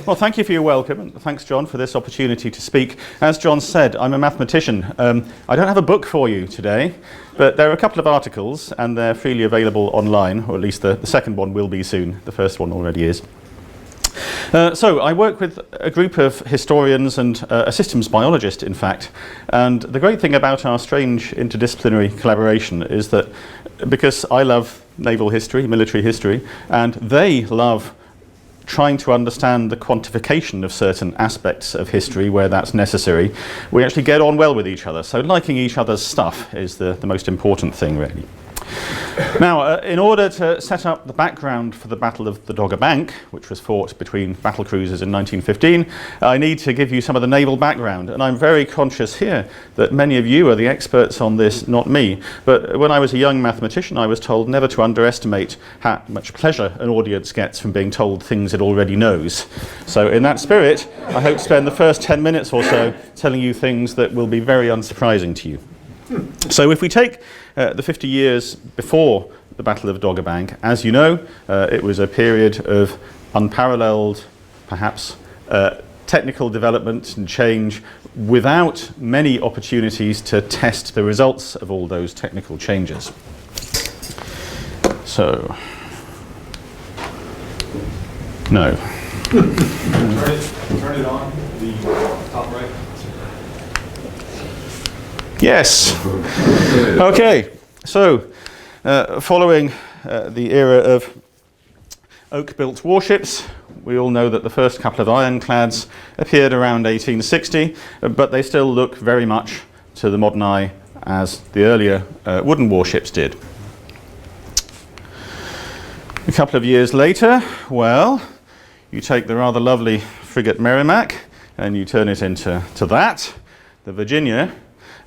Well, thank you for your welcome, and thanks, John, for this opportunity to speak. As John said, I'm a mathematician. I don't have a book for you today, but there are a couple of articles, and they're freely available online, or at least the second one will be soon. The first one already is. So I work with a group of historians and a systems biologist, in fact. And the great thing about our strange interdisciplinary collaboration is that because I love naval history, military history, and they love trying to understand the quantification of certain aspects of history where that's necessary, we actually get on well with each other. So liking each other's stuff is the most important thing, really. Now, in order to set up the background for the Battle of the Dogger Bank, which was fought between battle cruisers in 1915, I need to give you some of the naval background. And I'm very conscious here that many of you are the experts on this, not me. But when I was a young mathematician, I was told never to underestimate how much pleasure an audience gets from being told things it already knows. So in that spirit, I hope to spend the first 10 minutes or so telling you things that will be very unsurprising to you. So if we take the 50 years before the Battle of Dogger Bank, as you know, it was a period of unparalleled, perhaps, technical development and change without many opportunities to test the results of all those technical changes. So, no. Turn it on, the top right. Yes. Okay. So, following the era of oak-built warships, we all know that the first couple of ironclads appeared around 1860, but they still look very much to the modern eye as the earlier wooden warships did. A couple of years later, well, you take the rather lovely frigate Merrimac and you turn it into that, the Virginia.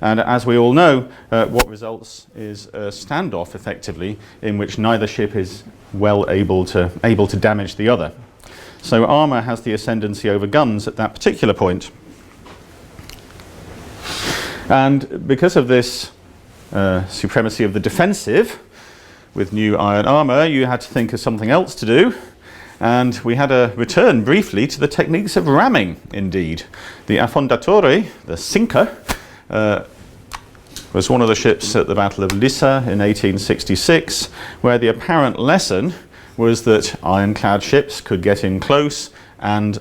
And as we all know, what results is a standoff, effectively, in which neither ship is well able to damage the other. So armour has the ascendancy over guns at that particular point. And because of this supremacy of the defensive, with new iron armour, you had to think of something else to do. And we had a return briefly to the techniques of ramming, indeed. The affondatore, the sinker, was one of the ships at the Battle of Lissa in 1866, where the apparent lesson was that ironclad ships could get in close and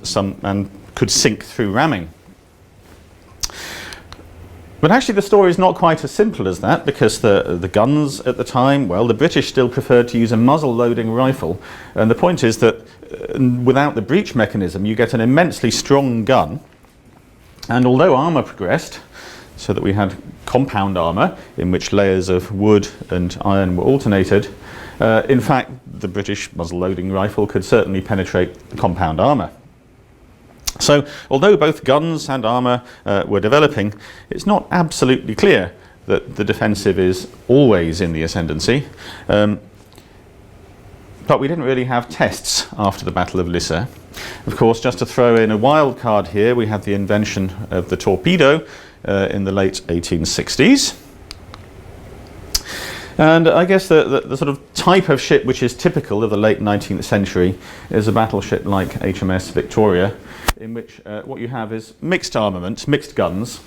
could sink through ramming. But actually the story is not quite as simple as that, because the guns at the time, well, the British still preferred to use a muzzle-loading rifle, and the point is that without the breech mechanism you get an immensely strong gun, and although armour progressed, so that we had compound armour in which layers of wood and iron were alternated, in fact the British muzzle-loading rifle could certainly penetrate compound armour. So although both guns and armour were developing, it's not absolutely clear that the defensive is always in the ascendancy. But we didn't really have tests after the Battle of Lissa. Of course, just to throw in a wild card here, we had the invention of the torpedo in the late 1860s. And I guess the sort of type of ship which is typical of the late 19th century is a battleship like HMS Victoria, in which what you have is mixed armament, mixed guns.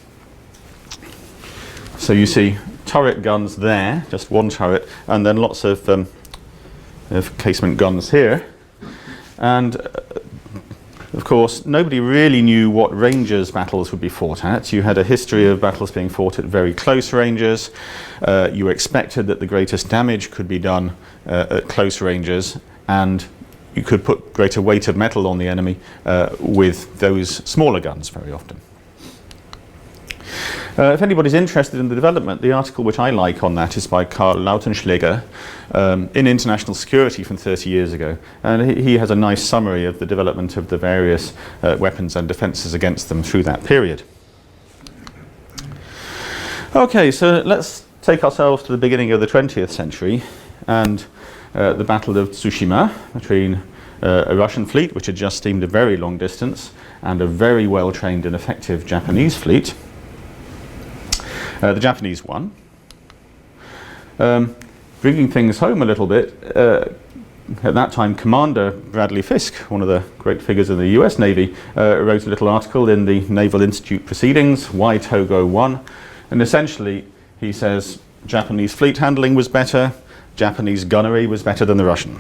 So you see turret guns there, just one turret, and then lots of casement guns here. And of course, nobody really knew what ranges battles would be fought at. You had a history of battles being fought at very close ranges. You expected that the greatest damage could be done at close ranges, and you could put greater weight of metal on the enemy with those smaller guns very often. If anybody's interested in the development, the article which I like on that is by Karl Lautenschläger in International Security from 30 years ago. And he has a nice summary of the development of the various weapons and defences against them through that period. Okay, so let's take ourselves to the beginning of the 20th century and the Battle of Tsushima between a Russian fleet, which had just steamed a very long distance, and a very well-trained and effective Japanese fleet. The Japanese won. Bringing things home a little bit, at that time, Commander Bradley Fisk, one of the great figures of the US Navy, wrote a little article in the Naval Institute Proceedings, Why Togo Won, and essentially he says Japanese fleet handling was better, Japanese gunnery was better than the Russian.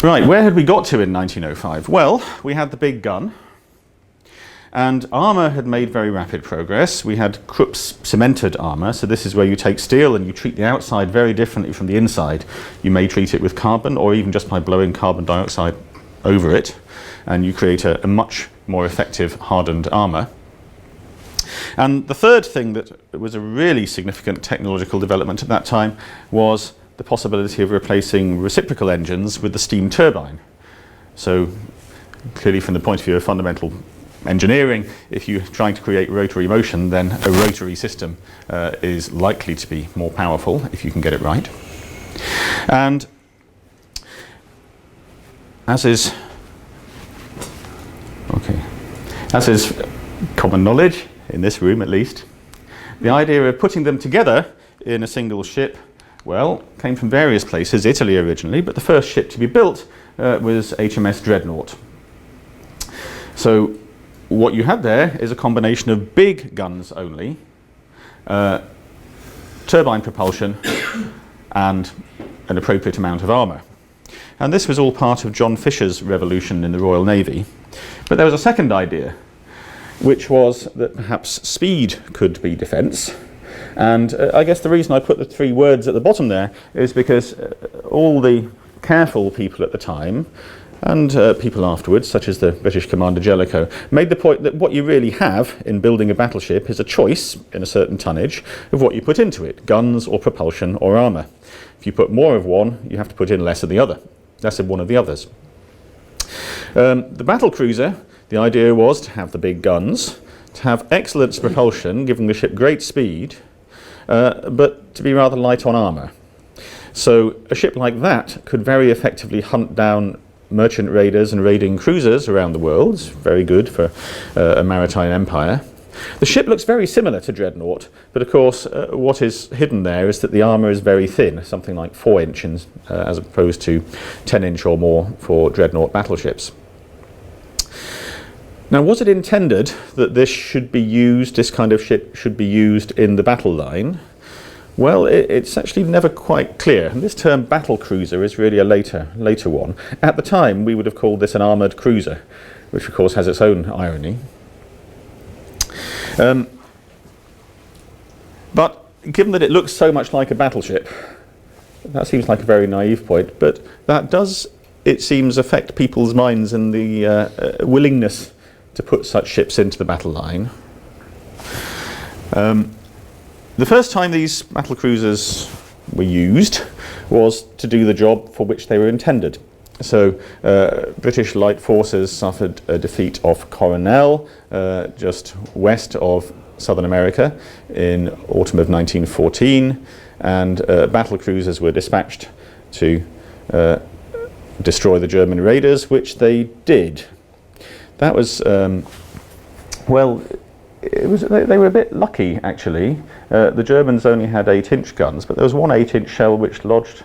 Right, where had we got to in 1905? Well, we had the big gun, and armour had made very rapid progress. We had Krupp's cemented armour, so this is where you take steel and you treat the outside very differently from the inside. You may treat it with carbon, or even just by blowing carbon dioxide over it, and you create a much more effective hardened armour. And the third thing that was a really significant technological development at that time was the possibility of replacing reciprocal engines with the steam turbine. So clearly from the point of view of fundamental engineering, if you're trying to create rotary motion, then a rotary system is likely to be more powerful if you can get it right. And as is common knowledge, in this room at least, the idea of putting them together in a single ship, well, came from various places, Italy originally, but the first ship to be built was HMS Dreadnought. So what you had there is a combination of big guns only, turbine propulsion, and an appropriate amount of armour. And this was all part of John Fisher's revolution in the Royal Navy. But there was a second idea, which was that perhaps speed could be defence. And I guess the reason I put the three words at the bottom there is because all the careful people at the time, and people afterwards, such as the British Commander Jellicoe, made the point that what you really have in building a battleship is a choice in a certain tonnage of what you put into it, guns or propulsion or armour. If you put more of one, you have to put in less of the other, less of one of the others. The battle cruiser, the idea was to have the big guns, to have excellent propulsion, giving the ship great speed, but to be rather light on armour. So a ship like that could very effectively hunt down merchant raiders and raiding cruisers around the world. It's very good for a maritime empire. The ship looks very similar to Dreadnought, but of course what is hidden there is that the armour is very thin, something like 4 inches as opposed to 10 inch or more for Dreadnought battleships. Now, was it intended that this should be used, this kind of ship should be used in the battle line? Well, it's actually never quite clear. And this term battle cruiser is really a later one. At the time, we would have called this an armoured cruiser, which of course has its own irony. But given that it looks so much like a battleship, that seems like a very naive point, but that does, it seems, affect people's minds and the willingness to put such ships into the battle line. The first time these battle cruisers were used was to do the job for which they were intended. So British light forces suffered a defeat off Coronel, just west of Southern America, in autumn of 1914, and battle cruisers were dispatched to destroy the German raiders, which they did. That was, well, they were a bit lucky, actually. The Germans only had 8-inch guns, but there was one 8-inch shell which lodged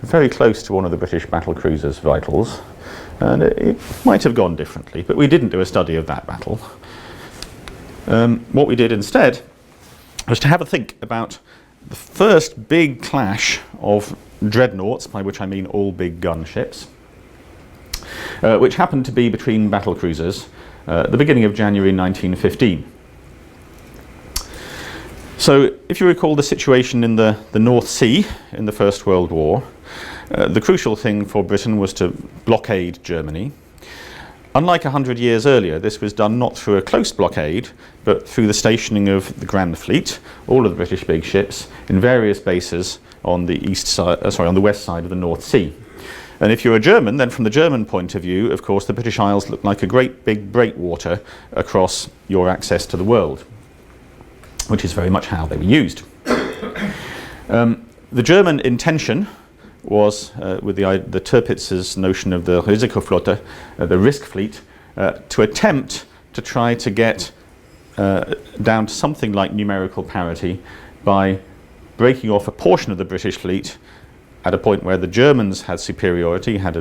very close to one of the British battle cruisers' vitals, and it might have gone differently, but we didn't do a study of that battle. What we did instead was to have a think about the first big clash of dreadnoughts, by which I mean all big gunships, which happened to be between battle cruisers at the beginning of January 1915. So if you recall the situation in the North Sea in the First World War, the crucial thing for Britain was to blockade Germany. Unlike 100 years earlier, this was done not through a close blockade, but through the stationing of the Grand Fleet, all of the British big ships, in various bases on the on the west side of the North Sea. And if you're a German, then from the German point of view, of course, the British Isles look like a great big breakwater across your access to the world, which is very much how they were used. The German intention was, with the Tirpitz's notion of the Risikoflotte, the risk fleet, to attempt to try to get down to something like numerical parity by breaking off a portion of the British fleet at a point where the Germans had superiority, had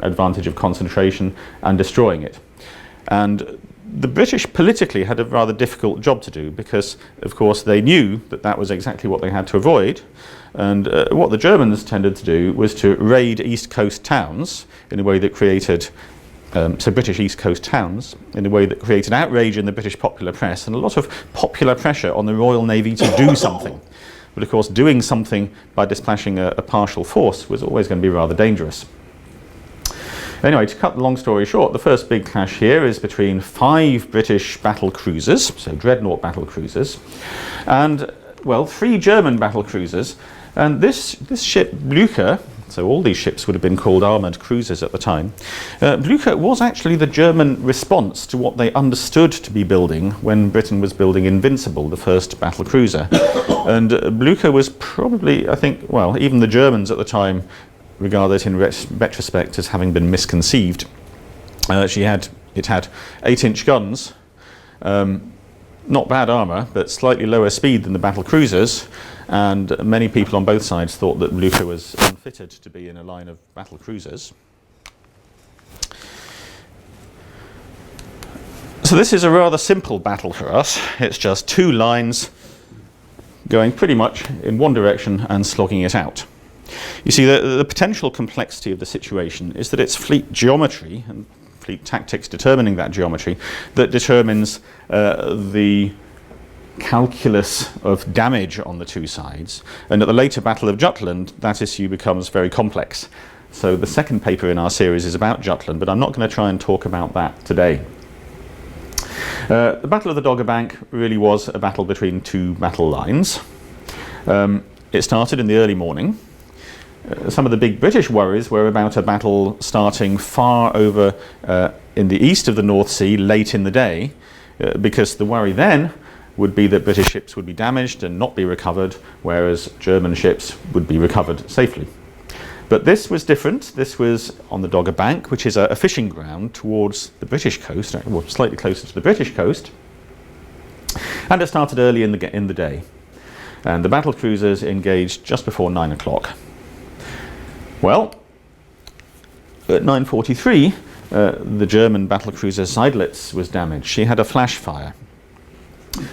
advantage of concentration, and destroying it. And the British politically had a rather difficult job to do because, of course, they knew that that was exactly what they had to avoid. And what the Germans tended to do was to raid East Coast towns in a way that created, so British East Coast towns, in a way that created outrage in the British popular press and a lot of popular pressure on the Royal Navy to do something. But of course, doing something by dispatching a partial force was always going to be rather dangerous. Anyway, to cut the long story short, the first big clash here is between 5 British battle cruisers, so dreadnought battle cruisers, and, well, 3 German battle cruisers. And this ship, Blücher, so all these ships would have been called armoured cruisers at the time, Blücher was actually the German response to what they understood to be building when Britain was building Invincible, the first battle cruiser. And Blücher was probably, I think, well, even the Germans at the time regard it in retrospect as having been misconceived. It had 8-inch guns, not bad armour, but slightly lower speed than the battle cruisers, and many people on both sides thought that Blücher was unfitted to be in a line of battle cruisers. So this is a rather simple battle for us. It's just 2 lines going pretty much in one direction and slogging it out. You see, the potential complexity of the situation is that it's fleet geometry and fleet tactics determining that geometry that determines the calculus of damage on the 2 sides. And at the later Battle of Jutland, that issue becomes very complex. So the second paper in our series is about Jutland, but I'm not going to try and talk about that today. The Battle of the Dogger Bank really was a battle between 2 battle lines. It started in the early morning. Some of the big British worries were about a battle starting far over in the east of the North Sea late in the day, because the worry then would be that British ships would be damaged and not be recovered, whereas German ships would be recovered safely. But this was different. This was on the Dogger Bank, which is a fishing ground towards the British coast, well, slightly closer to the British coast, and it started early in the day. And the battle cruisers engaged just before 9 o'clock. Well, at 9:43, the German battlecruiser Seydlitz was damaged. She had a flash fire.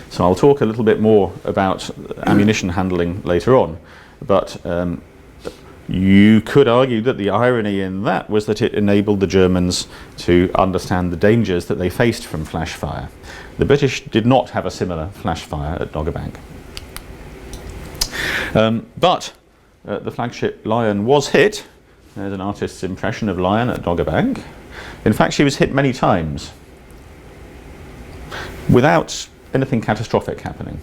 So I'll talk a little bit more about ammunition handling later on, but you could argue that the irony in that was that it enabled the Germans to understand the dangers that they faced from flash fire. The British did not have a similar flash fire at Dogger Bank. But the flagship Lion was hit. There's an artist's impression of Lion at Dogger Bank. In fact, she was hit many times without anything catastrophic happening.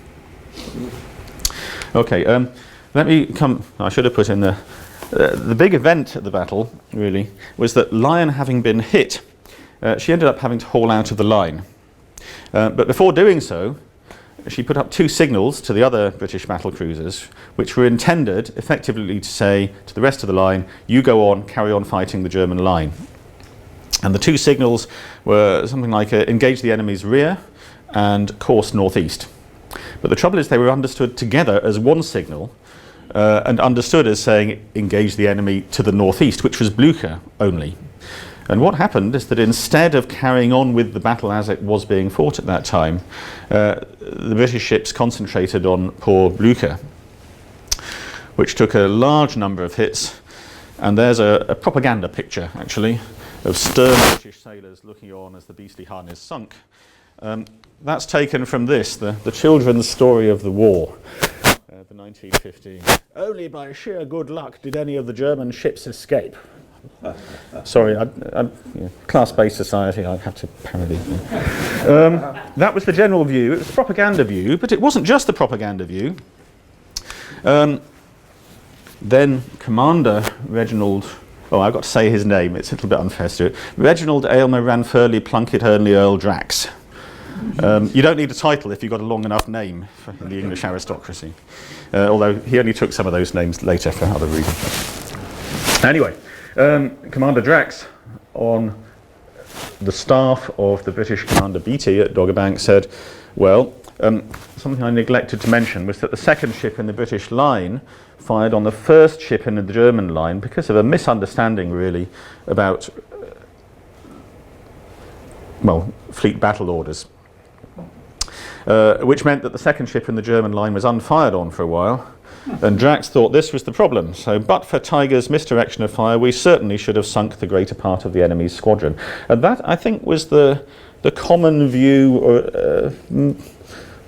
Okay, let me come. I should have put in the big event at the battle, really, was that Lion, having been hit, she ended up having to haul out of the line. But before doing so, she put up 2 signals to the other British battle cruisers, which were intended effectively to say to the rest of the line, you go on, carry on fighting the German line. And the 2 signals were something like engage the enemy's rear and course northeast. But the trouble is they were understood together as one signal and understood as saying engage the enemy to the northeast, which was Blücher only. And what happened is that instead of carrying on with the battle as it was being fought at that time, the British ships concentrated on poor Blücher, which took a large number of hits. And there's a propaganda picture, actually, of stern British sailors looking on as the beastly harness sunk. That's taken from this, the children's story of the war, the 1915. Only by sheer good luck did any of the German ships escape. Sorry, class-based society, I have to parody. That was the general view. It was the propaganda view, but it wasn't just the propaganda view. Then Commander Reginald, I've got to say his name, it's a little bit unfair to do it. Reginald Aylmer Ranfurly Plunkett Hernley Earl Drax. You don't need a title if you've got a long enough name in the English aristocracy. Although he only took some of those names later for other reasons. Anyway. Commander Drax, on the staff of the British Commander Beatty at Dogger Bank, said, well, something I neglected to mention was that the second ship in the British line fired on the first ship in the German line because of a misunderstanding, really, about fleet battle orders, which meant that the second ship in the German line was unfired on for a while, and Drax thought this was the problem. So, but for Tiger's misdirection of fire, we certainly should have sunk the greater part of the enemy's squadron. And that, I think, was the common view.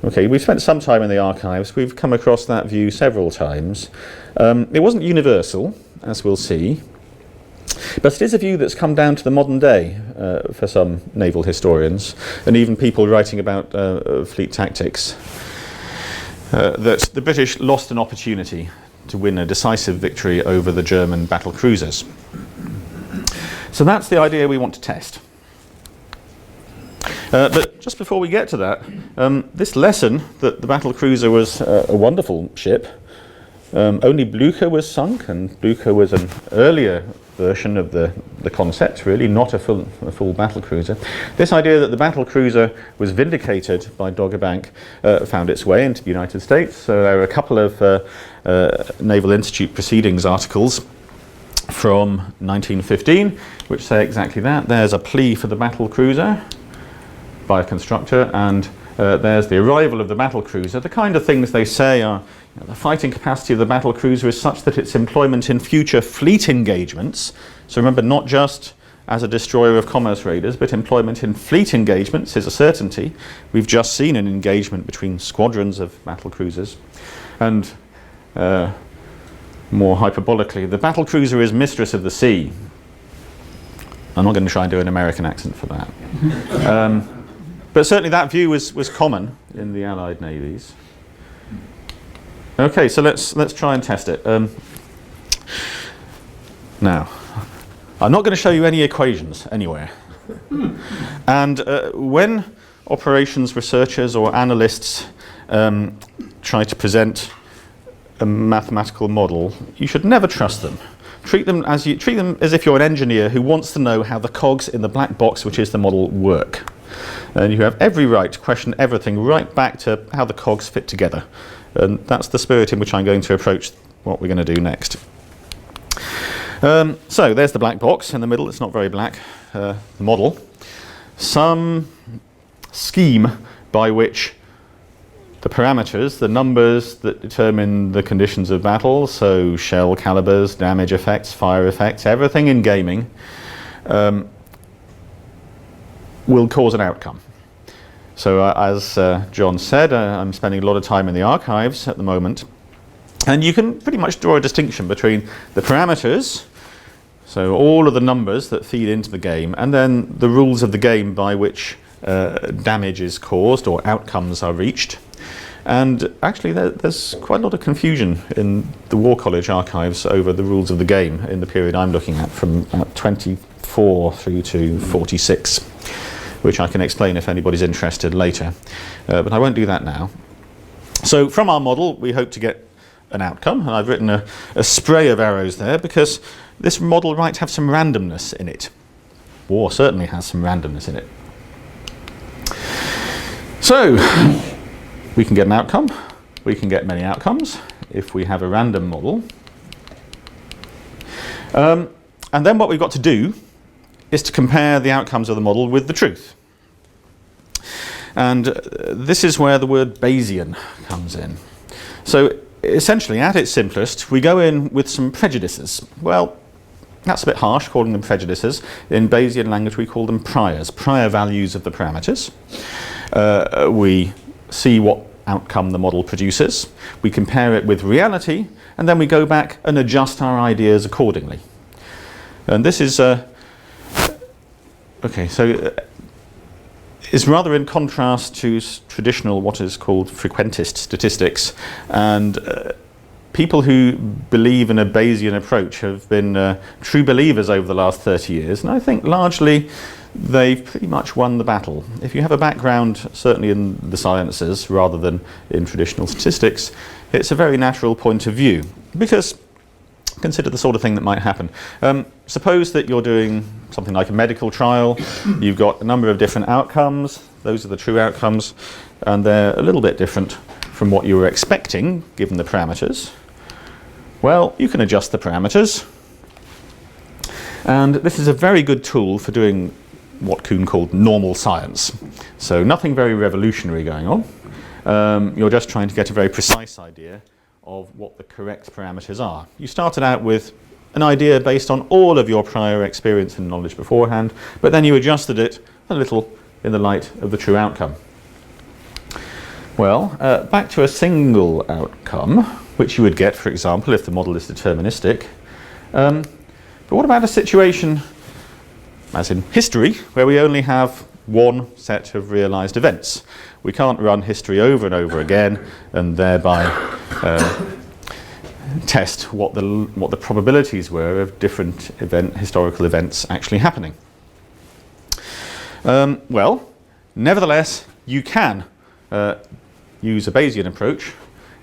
Okay, we've spent some time in the archives. We've come across that view several times. It wasn't universal, as we'll see, but it is a view that's come down to the modern day for some naval historians, and even people writing about fleet tactics, that the British lost an opportunity to win a decisive victory over the German battle cruisers. So that's the idea we want to test. But just before we get to that, this lesson that the battle cruiser was a wonderful ship, only Blucher was sunk, and Blucher was an earlier version of the concept, really, not a full battle cruiser. This idea that the battle cruiser was vindicated by Dogger Bank found its way into the United States. So there are a couple of Naval Institute Proceedings articles from 1915 which say exactly that. There's a plea for the battle cruiser by a constructor, and there's the arrival of the battle cruiser. The kind of things they say are, the fighting capacity of the battle cruiser is such that its employment in future fleet engagements, so remember, not just as a destroyer of commerce raiders, but employment in fleet engagements is a certainty. We've just seen an engagement between squadrons of battle cruisers. And more hyperbolically, the battle cruiser is mistress of the sea. I'm not going to try and do an American accent for that. But certainly that view was common in the Allied navies. Okay, so let's try and test it. Now, I'm not going to show you any equations anywhere. And when operations researchers or analysts try to present a mathematical model, you should never trust them. Treat them as if you're an engineer who wants to know how the cogs in the black box, which is the model, work. And you have every right to question everything right back to how the cogs fit together. And that's the spirit in which I'm going to approach what we're going to do next. So there's the black box in the middle. It's not very black, the model. Some scheme by which the parameters, the numbers that determine the conditions of battle, so shell calibers, damage effects, fire effects, everything in gaming, will cause an outcome. So as John said, I'm spending a lot of time in the archives at the moment, and you can pretty much draw a distinction between the parameters, so all of the numbers that feed into the game, and then the rules of the game by which damage is caused or outcomes are reached. And actually there's quite a lot of confusion in the War College archives over the rules of the game in the period I'm looking at, from 24 through to 46, which I can explain if anybody's interested later. But I won't do that now. So from our model we hope to get an outcome, and I've written a spray of arrows there because this model might have some randomness in it. War certainly has some randomness in it. So we can get an outcome, we can get many outcomes if we have a random model. And then what we've got to do is to compare the outcomes of the model with the truth. And this is where the word Bayesian comes in. So essentially, at its simplest, we go in with some prejudices. Well, that's a bit harsh, calling them prejudices. In Bayesian language, we call them priors, prior values of the parameters. We see what outcome the model produces, we compare it with reality, and then we go back and adjust our ideas accordingly. And this is is rather in contrast to traditional, what is called frequentist statistics, and people who believe in a Bayesian approach have been true believers over the last 30 years, and I think largely they've pretty much won the battle. If you have a background, certainly in the sciences rather than in traditional statistics, it's a very natural point of view, because consider the sort of thing that might happen. Suppose that you're doing something like a medical trial, you've got a number of different outcomes, those are the true outcomes, and they're a little bit different from what you were expecting given the parameters, well, you can adjust the parameters. And this is a very good tool for doing what Kuhn called normal science. So nothing very revolutionary going on. You're just trying to get a very precise idea of what the correct parameters are. You started out with an idea based on all of your prior experience and knowledge beforehand, but then you adjusted it a little in the light of the true outcome. Well, back to a single outcome, which you would get, for example, if the model is deterministic. But what about a situation, as in history, where we only have one set of realized events? We can't run history over and over again and thereby test what the probabilities were of different historical events actually happening. Well, nevertheless, you can use a Bayesian approach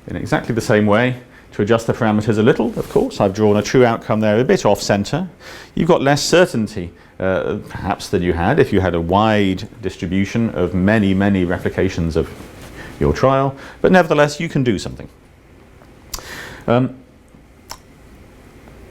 in exactly the same way to adjust the parameters a little. Of course, I've drawn a true outcome there a bit off-center. You've got less certainty, perhaps, than you had if you had a wide distribution of many, many replications of your trial, but nevertheless, you can do something.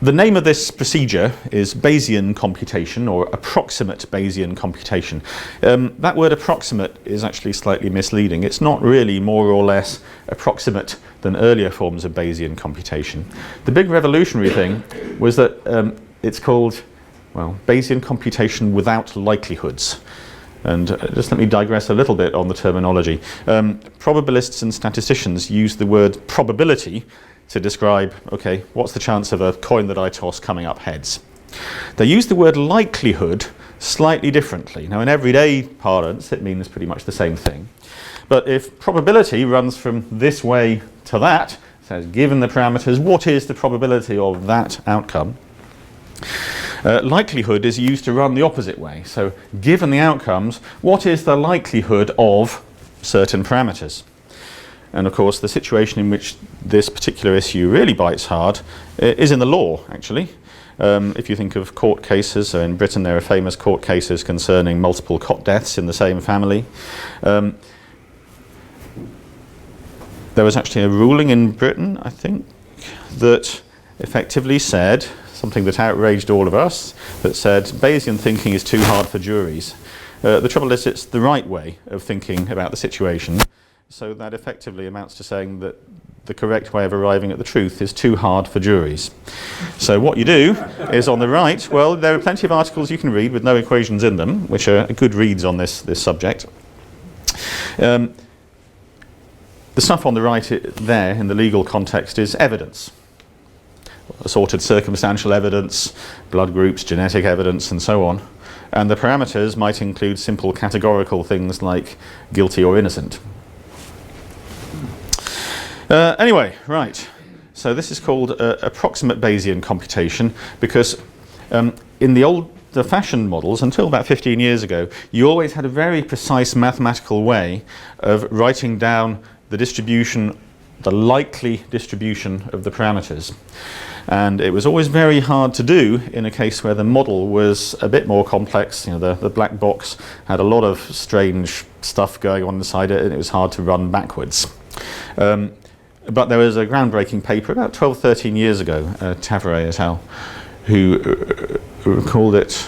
The name of this procedure is Bayesian computation, or approximate Bayesian computation. That word approximate is actually slightly misleading. It's not really more or less approximate than earlier forms of Bayesian computation. The big revolutionary thing was that it's called, well, Bayesian computation without likelihoods. And just let me digress a little bit on the terminology. Probabilists and statisticians use the word probability to describe, okay, what's the chance of a coin that I toss coming up heads? They use the word likelihood slightly differently. Now, in everyday parlance, it means pretty much the same thing. But if probability runs from this way to that, says given the parameters, what is the probability of that outcome? Likelihood is used to run the opposite way. So given the outcomes, what is the likelihood of certain parameters? And of course, the situation in which this particular issue really bites hard is in the law, actually. If you think of court cases, so in Britain there are famous court cases concerning multiple cot deaths in the same family. There was actually a ruling in Britain, I think, that effectively said, something that outraged all of us, that said Bayesian thinking is too hard for juries. The trouble is it's the right way of thinking about the situation. So that effectively amounts to saying that the correct way of arriving at the truth is too hard for juries. So what you do is on the right, well, there are plenty of articles you can read with no equations in them, which are good reads on this subject. The stuff on the right there in the legal context is evidence. Assorted circumstantial evidence, blood groups, genetic evidence, and so on. And the parameters might include simple categorical things like guilty or innocent. Anyway, right, so this is called approximate Bayesian computation because in the old-fashioned models, until about 15 years ago, you always had a very precise mathematical way of writing down the distribution, the likely distribution of the parameters. And it was always very hard to do in a case where the model was a bit more complex. You know, the black box had a lot of strange stuff going on inside it, and it was hard to run backwards. But there was a groundbreaking paper about 12, 13 years ago, Tavare et al., who called it...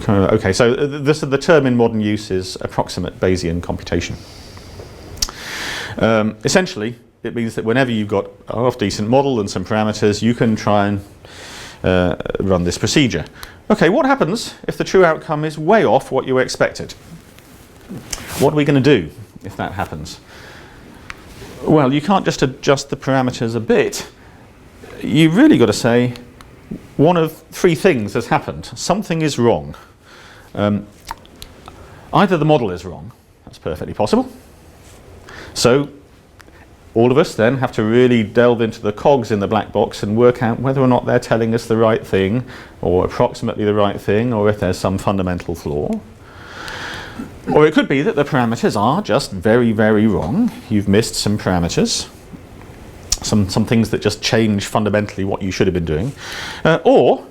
Okay, so the term in modern use is approximate Bayesian computation. Essentially, it means that whenever you've got a half-decent model and some parameters, you can try and run this procedure. Okay, what happens if the true outcome is way off what you expected? What are we going to do if that happens? Well, you can't just adjust the parameters a bit. You've really got to say one of three things has happened. Something is wrong. Either the model is wrong. That's perfectly possible. So all of us then have to really delve into the cogs in the black box and work out whether or not they're telling us the right thing, or approximately the right thing, or if there's some fundamental flaw. Or it could be that the parameters are just very, very wrong. You've missed some parameters, some things that just change fundamentally what you should have been doing. Or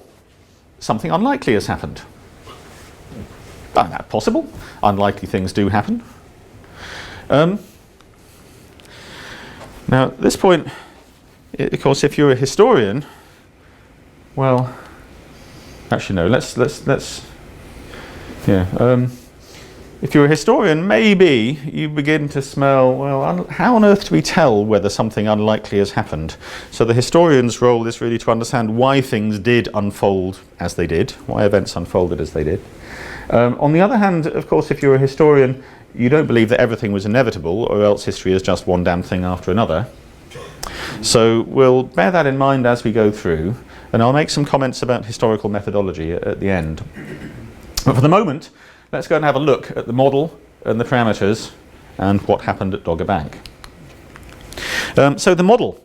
something unlikely has happened. Isn't that possible? Unlikely things do happen. Now, at this point, of course, if you're a historian, well, actually no. If you're a historian, maybe you begin to smell, well, how on earth do we tell whether something unlikely has happened? So the historian's role is really to understand why things did unfold as they did, why events unfolded as they did. On the other hand, of course, if you're a historian, you don't believe that everything was inevitable, or else history is just one damn thing after another. So we'll bear that in mind as we go through, and I'll make some comments about historical methodology at the end. But for the moment, let's go and have a look at the model and the parameters and what happened at Dogger Bank. So the model,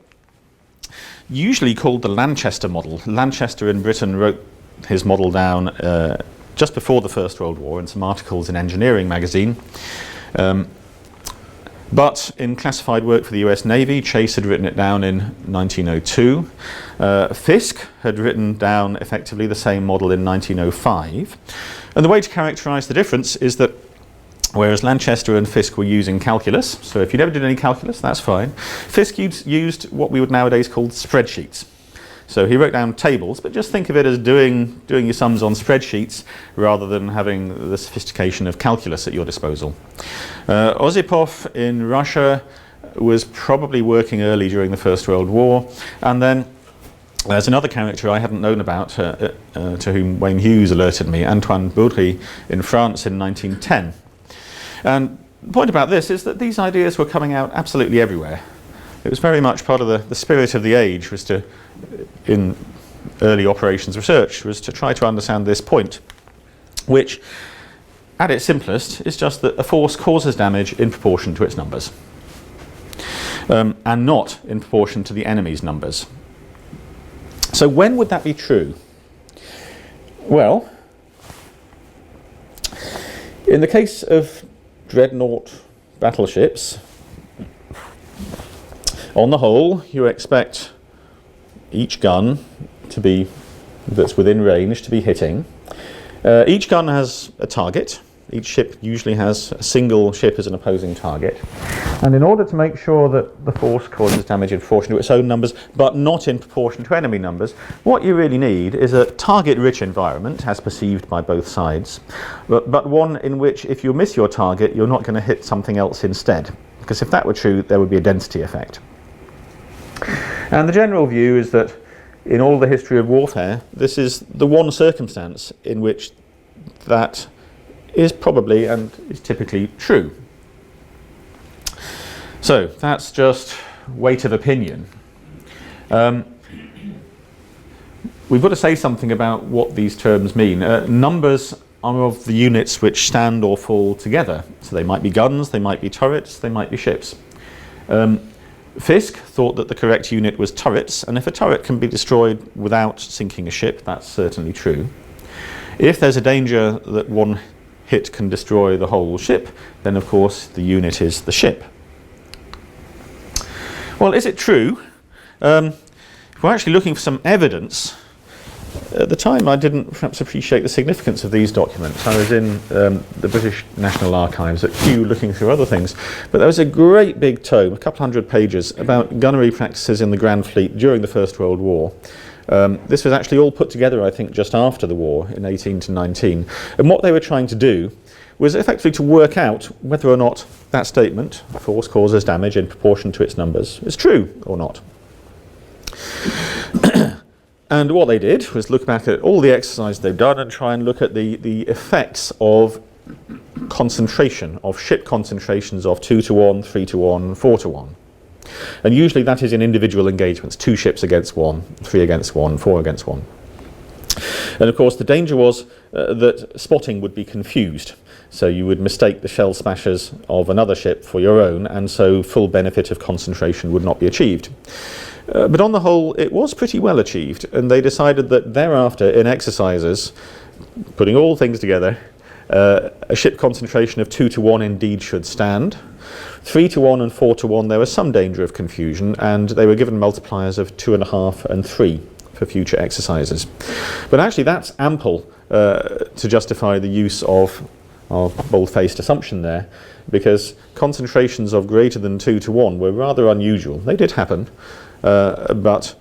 usually called the Lanchester model. Lanchester in Britain wrote his model down just before the First World War in some articles in Engineering magazine. But in classified work for the US Navy, Chase had written it down in 1902. Fiske had written down effectively the same model in 1905. And the way to characterize the difference is that whereas Lanchester and Fiske were using calculus, so if you never did any calculus, that's fine, Fiske used what we would nowadays call spreadsheets. So he wrote down tables, but just think of it as doing your sums on spreadsheets rather than having the sophistication of calculus at your disposal. Osipov in Russia was probably working early during the First World War, and then there's another character I hadn't known about, to whom Wayne Hughes alerted me, Antoine Baudry in France in 1910. And the point about this is that these ideas were coming out absolutely everywhere. It was very much part of the spirit of the age, was to, in early operations research, was to try to understand this point, which, at its simplest, is just that a force causes damage in proportion to its numbers, and not in proportion to the enemy's numbers. So when would that be true? Well, in the case of dreadnought battleships, on the whole, you expect each gun that's within range to be hitting. Each gun has a target. Each ship usually has a single ship as an opposing target. And in order to make sure that the force causes damage in proportion to its own numbers, but not in proportion to enemy numbers, what you really need is a target-rich environment, as perceived by both sides, but one in which if you miss your target, you're not going to hit something else instead. Because if that were true, there would be a density effect. And the general view is that in all the history of warfare, this is the one circumstance in which that is probably and is typically true. So that's just weight of opinion. We've got to say something about what these terms mean. Numbers are of the units which stand or fall together. So they might be guns, they might be turrets, they might be ships. Fiske thought that the correct unit was turrets, and if a turret can be destroyed without sinking a ship, that's certainly true. If there's a danger that one hit can destroy the whole ship, then of course the unit is the ship. Well, is it true? If we're actually looking for some evidence, at the time I didn't perhaps appreciate the significance of these documents. I was in the British National Archives at Kew looking through other things, but there was a great big tome, a couple hundred pages, about gunnery practices in the Grand Fleet during the First World War. This was actually all put together, I think, just after the war, in 18 to 19. And what they were trying to do was effectively to work out whether or not that statement, force causes damage in proportion to its numbers, is true or not. And what they did was look back at all the exercises they've done and try and look at the effects of concentration, of ship concentrations of 2 to 1, 3 to 1, 4 to 1. And usually that is in individual engagements, 2 ships against 1, 3 against 1, 4 against 1. And of course the danger was that spotting would be confused. So you would mistake the shell smashers of another ship for your own, and so full benefit of concentration would not be achieved. But on the whole, it was pretty well achieved, and they decided that thereafter, in exercises, putting all things together, a ship concentration of 2 to 1 indeed should stand. 3 to 1 and 4 to 1, there was some danger of confusion, and they were given multipliers of 2.5 and 3 for future exercises. But actually, that's ample to justify the use of bold-faced assumption there, because concentrations of greater than 2 to 1 were rather unusual. They did happen, but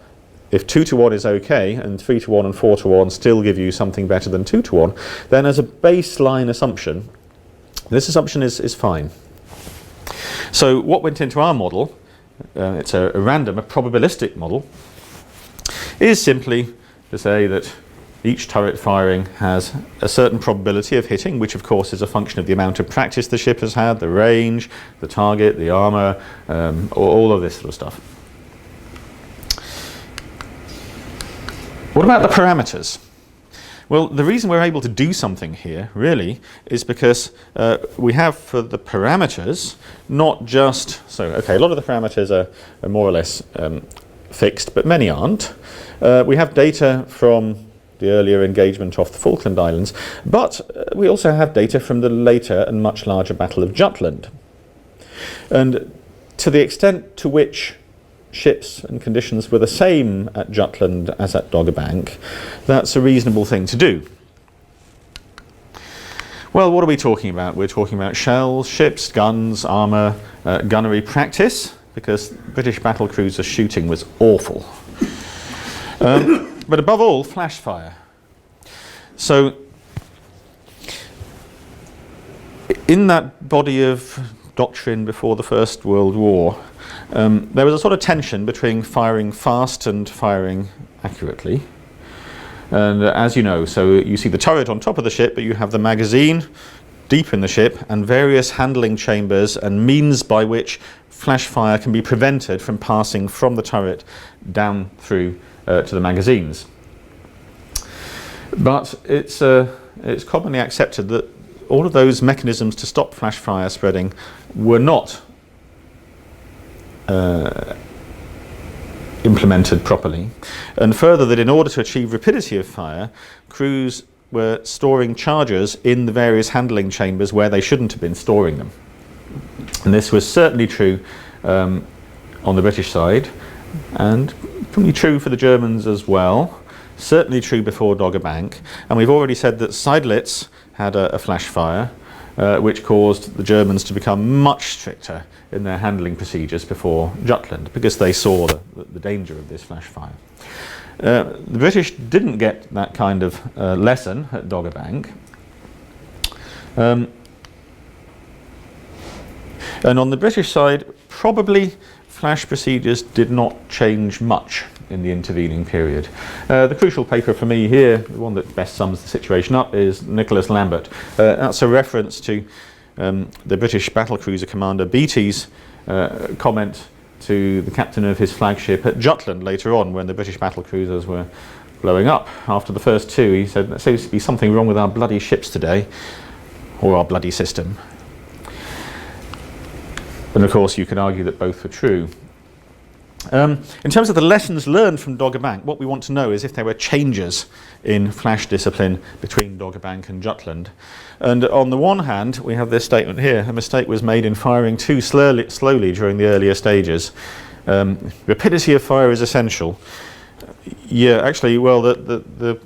if 2 to 1 is okay, and 3 to 1 and 4 to 1 still give you something better than 2 to 1, then as a baseline assumption, this assumption is fine. So what went into our model, it's a probabilistic model, is simply to say that each turret firing has a certain probability of hitting, which of course is a function of the amount of practice the ship has had, the range, the target, the armour, all of this sort of stuff. What about the parameters? Well, the reason we're able to do something here, really, is because we have for the parameters not just... So, okay, a lot of the parameters are more or less fixed, but many aren't. We have data from the earlier engagement off the Falkland Islands, but we also have data from the later and much larger Battle of Jutland. And to the extent to which ships and conditions were the same at Jutland as at Dogger Bank, that's a reasonable thing to do. Well, what are we talking about? We're talking about shells, ships, guns, armour, gunnery practice, because British battle cruiser shooting was awful. But above all, flash fire. So, in that body of doctrine before the First World War, there was a sort of tension between firing fast and firing accurately. And as you know, so you see the turret on top of the ship, but you have the magazine deep in the ship and various handling chambers and means by which flash fire can be prevented from passing from the turret down through to the magazines. But it's commonly accepted that all of those mechanisms to stop flash fire spreading were not implemented properly, and further that in order to achieve rapidity of fire, crews were storing charges in the various handling chambers where they shouldn't have been storing them. And this was certainly true on the British side, and probably true for the Germans as well, certainly true before Dogger Bank, and we've already said that Seydlitz had a flash fire which caused the Germans to become much stricter in their handling procedures before Jutland, because they saw the danger of this flash fire. The British didn't get that kind of lesson at Dogger Bank. And on the British side, probably flash procedures did not change much in the intervening period. The crucial paper for me here, the one that best sums the situation up, is Nicholas Lambert. That's a reference to the British battlecruiser commander Beattie's comment to the captain of his flagship at Jutland later on, when the British battlecruisers were blowing up. After the first two, he said, "There seems to be something wrong with our bloody ships today, or our bloody system." And of course you can argue that both were true. In terms of the lessons learned from Dogger Bank, what we want to know is if there were changes in flash discipline between Dogger Bank and Jutland. And on the one hand, we have this statement here: a mistake was made in firing too slowly during the earlier stages. Rapidity of fire is essential. Yeah, actually, well, the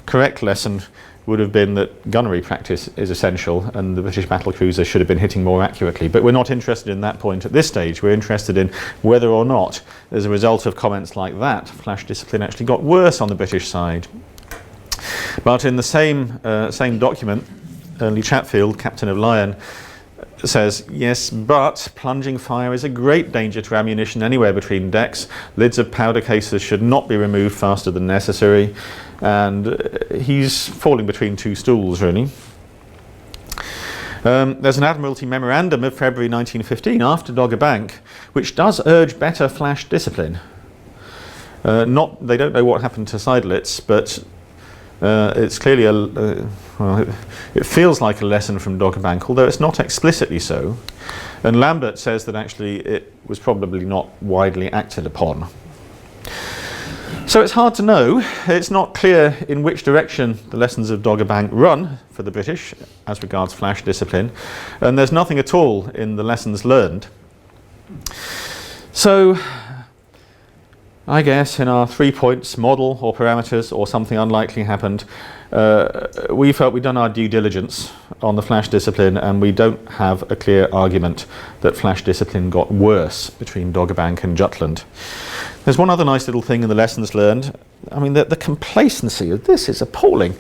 correct lesson would have been that gunnery practice is essential and the British battlecruiser should have been hitting more accurately. But we're not interested in that point at this stage. We're interested in whether or not, as a result of comments like that, flash discipline actually got worse on the British side. But in the same document, Ernley Chatfield, captain of Lion, says, yes, but plunging fire is a great danger to ammunition anywhere between decks. Lids of powder cases should not be removed faster than necessary. And he's falling between two stools, really. There's an Admiralty memorandum of February 1915 after Dogger Bank, which does urge better flash discipline. They don't know what happened to Seydlitz, but it's clearly it feels like a lesson from Dogger Bank, although it's not explicitly so. And Lambert says that actually it was probably not widely acted upon. So it's hard to know. It's not clear in which direction the lessons of Dogger Bank run for the British as regards flash discipline, and there's nothing at all in the lessons learned. So I guess in our 3 points, model or parameters or something unlikely happened, we felt we'd done our due diligence on the flash discipline, and we don't have a clear argument that flash discipline got worse between Doggerbank and Jutland. There's one other nice little thing in the lessons learned. I mean, the complacency of this is appalling.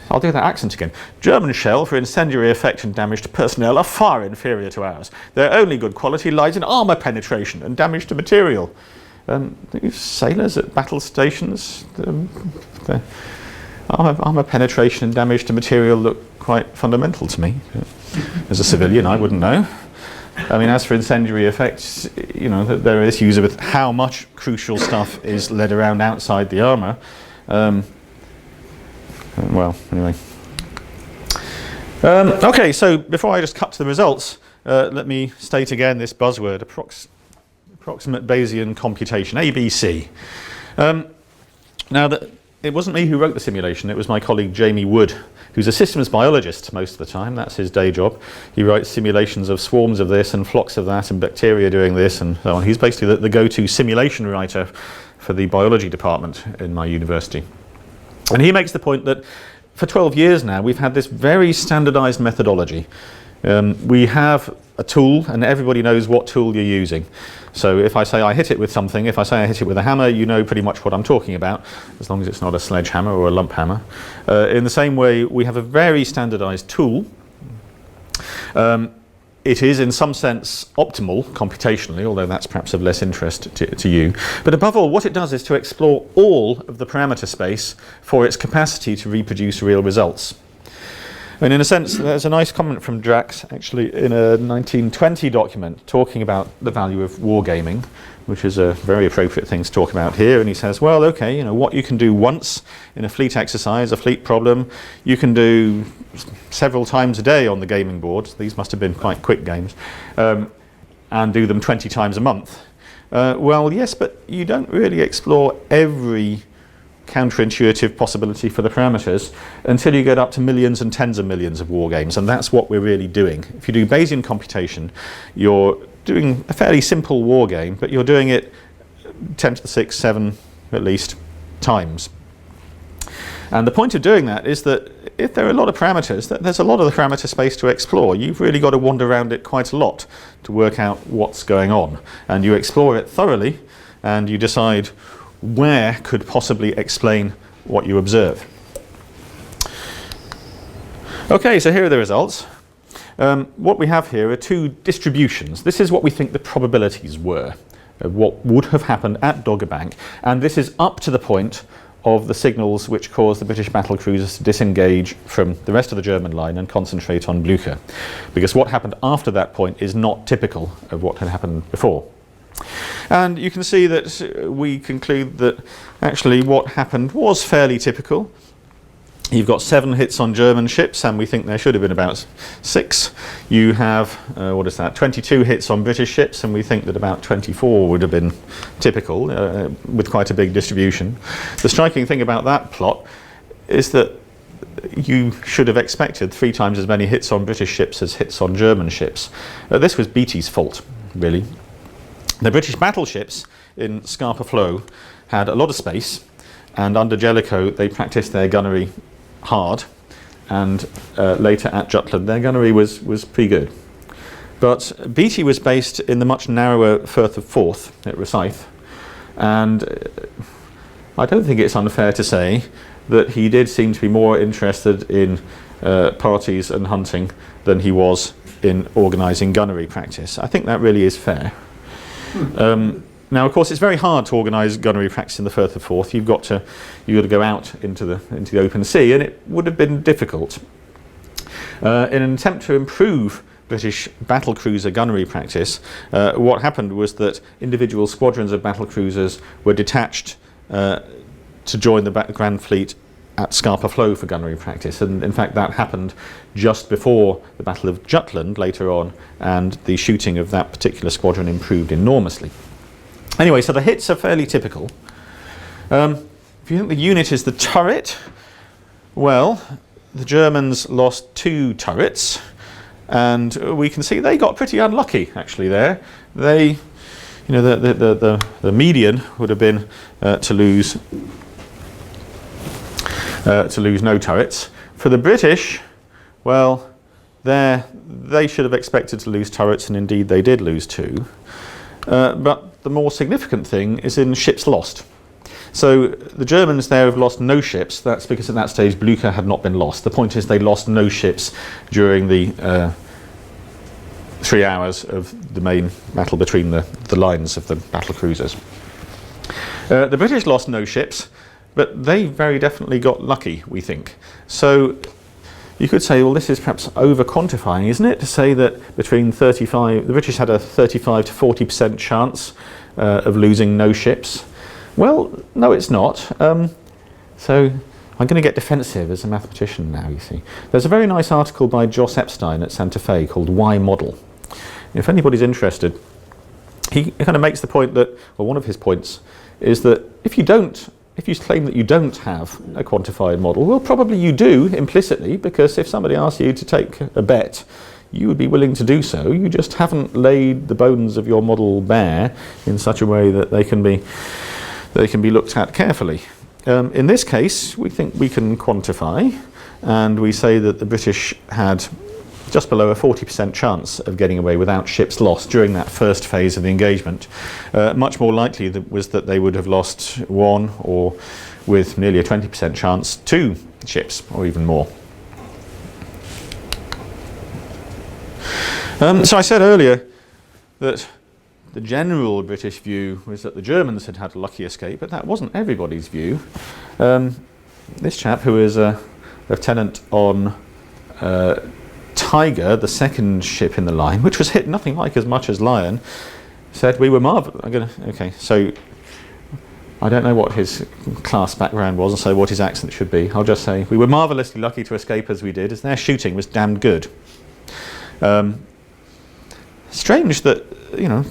I'll do that accent again. German shell for incendiary effect and damage to personnel are far inferior to ours. Their only good quality lies in armour penetration and damage to material. These sailors at battle stations, armour penetration and damage to material look quite fundamental to me. As a civilian, I wouldn't know. I mean, as for incendiary effects, you know, there are issues with how much crucial stuff is led around outside the armour. Well, anyway. Okay, so before I just cut to the results, let me state again this buzzword, approximate Bayesian computation, ABC. Now, it wasn't me who wrote the simulation, it was my colleague Jamie Wood, who's a systems biologist most of the time. That's his day job. He writes simulations of swarms of this and flocks of that and bacteria doing this and so on. He's basically the go-to simulation writer for the biology department in my university. And he makes the point that for 12 years now we've had this very standardized methodology. We have a tool and everybody knows what tool you're using. So if I say I hit it with something, if I say I hit it with a hammer, you know pretty much what I'm talking about, as long as it's not a sledgehammer or a lump hammer. In the same way, we have a very standardized tool. It is in some sense optimal computationally, although that's perhaps of less interest to you. But above all, what it does is to explore all of the parameter space for its capacity to reproduce real results. And in a sense, there's a nice comment from Drax, actually, in a 1920 document talking about the value of wargaming, which is a very appropriate thing to talk about here. And he says, well, okay, you know, what you can do once in a fleet exercise, a fleet problem, you can do several times a day on the gaming boards. These must have been quite quick games, and do them 20 times a month. Well, yes, but you don't really explore every counterintuitive possibility for the parameters until you get up to millions and tens of millions of war games, and that's what we're really doing. If you do Bayesian computation, you're doing a fairly simple war game, but you're doing it 10 to the 6, 7 at least times. And the point of doing that is that if there are a lot of parameters, there's a lot of the parameter space to explore. You've really got to wander around it quite a lot to work out what's going on, and you explore it thoroughly and you decide where could possibly explain what you observe. Okay, so here are the results. What we have here are two distributions. This is what we think the probabilities were of what would have happened at Doggerbank, and this is up to the point of the signals which caused the British battle cruisers to disengage from the rest of the German line and concentrate on Blücher, because what happened after that point is not typical of what had happened before. And you can see that we conclude that actually what happened was fairly typical. You've got 7 hits on German ships, and we think there should have been about 6. You have, 22 hits on British ships, and we think that about 24 would have been typical, with quite a big distribution. The striking thing about that plot is that you should have expected 3 times as many hits on British ships as hits on German ships. This was Beatty's fault, really. The British battleships in Scapa Flow had a lot of space, and under Jellicoe they practiced their gunnery hard, and later at Jutland their gunnery was pretty good. But Beatty was based in the much narrower Firth of Forth at Rosyth, and I don't think it's unfair to say that he did seem to be more interested in parties and hunting than he was in organising gunnery practice. I think that really is fair. Now, of course, it's very hard to organise gunnery practice in the Firth of Forth. You've got to go out into the open sea, and it would have been difficult. In an attempt to improve British battle cruiser gunnery practice, what happened was that individual squadrons of battle cruisers were detached to join the Grand Fleet at Scapa Flow for gunnery practice, and in fact that happened just before the Battle of Jutland later on, and the shooting of that particular squadron improved enormously. Anyway, so the hits are fairly typical. If you think the unit is the turret, well, the Germans lost 2 turrets, and we can see they got pretty unlucky actually there. They you know, the median would have been to lose no turrets. For the British, well, they should have expected to lose turrets, and indeed they did lose 2. But the more significant thing is in ships lost. So the Germans there have lost no ships. That's because at that stage Blücher had not been lost. The point is they lost no ships during the 3 hours of the main battle between the lines of the battle cruisers. The British lost no ships, but they very definitely got lucky, we think. So you could say, well, this is perhaps over-quantifying, isn't it, to say that the British had a 35 to 40% chance of losing no ships. Well, no, it's not. So I'm going to get defensive as a mathematician now, you see. There's a very nice article by Jos Epstein at Santa Fe called Why Model? If anybody's interested, he kind of makes the point that, well, one of his points is that if you claim that you don't have a quantified model, well, probably you do implicitly, because if somebody asks you to take a bet, you would be willing to do so. You just haven't laid the bones of your model bare in such a way that they can be looked at carefully. In this case, we think we can quantify, and we say that the British had just below a 40% chance of getting away without ships lost during that first phase of the engagement. Much more likely was that they would have lost 1, or with nearly a 20% chance, 2 ships, or even more. So I said earlier that the general British view was that the Germans had had a lucky escape, but that wasn't everybody's view. This chap, who is a lieutenant on Tiger, the second ship in the line, which was hit nothing like as much as Lion, said we were okay, so I don't know what his class background was, and so what his accent should be. I'll just say we were marvellously lucky to escape as we did, as their shooting was damned good. Strange that, you know,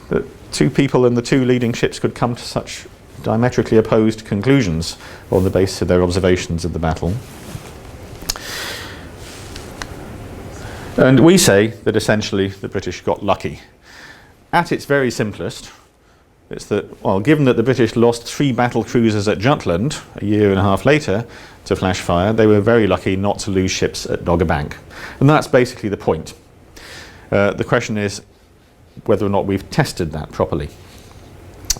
that 2 people in the 2 leading ships could come to such diametrically opposed conclusions on the basis of their observations of the battle. And we say that essentially the British got lucky. At its very simplest, it's that, well, given that the British lost 3 battle cruisers at Jutland a year and a half later to flash fire, they were very lucky not to lose ships at Dogger Bank. And that's basically the point. The question is whether or not we've tested that properly.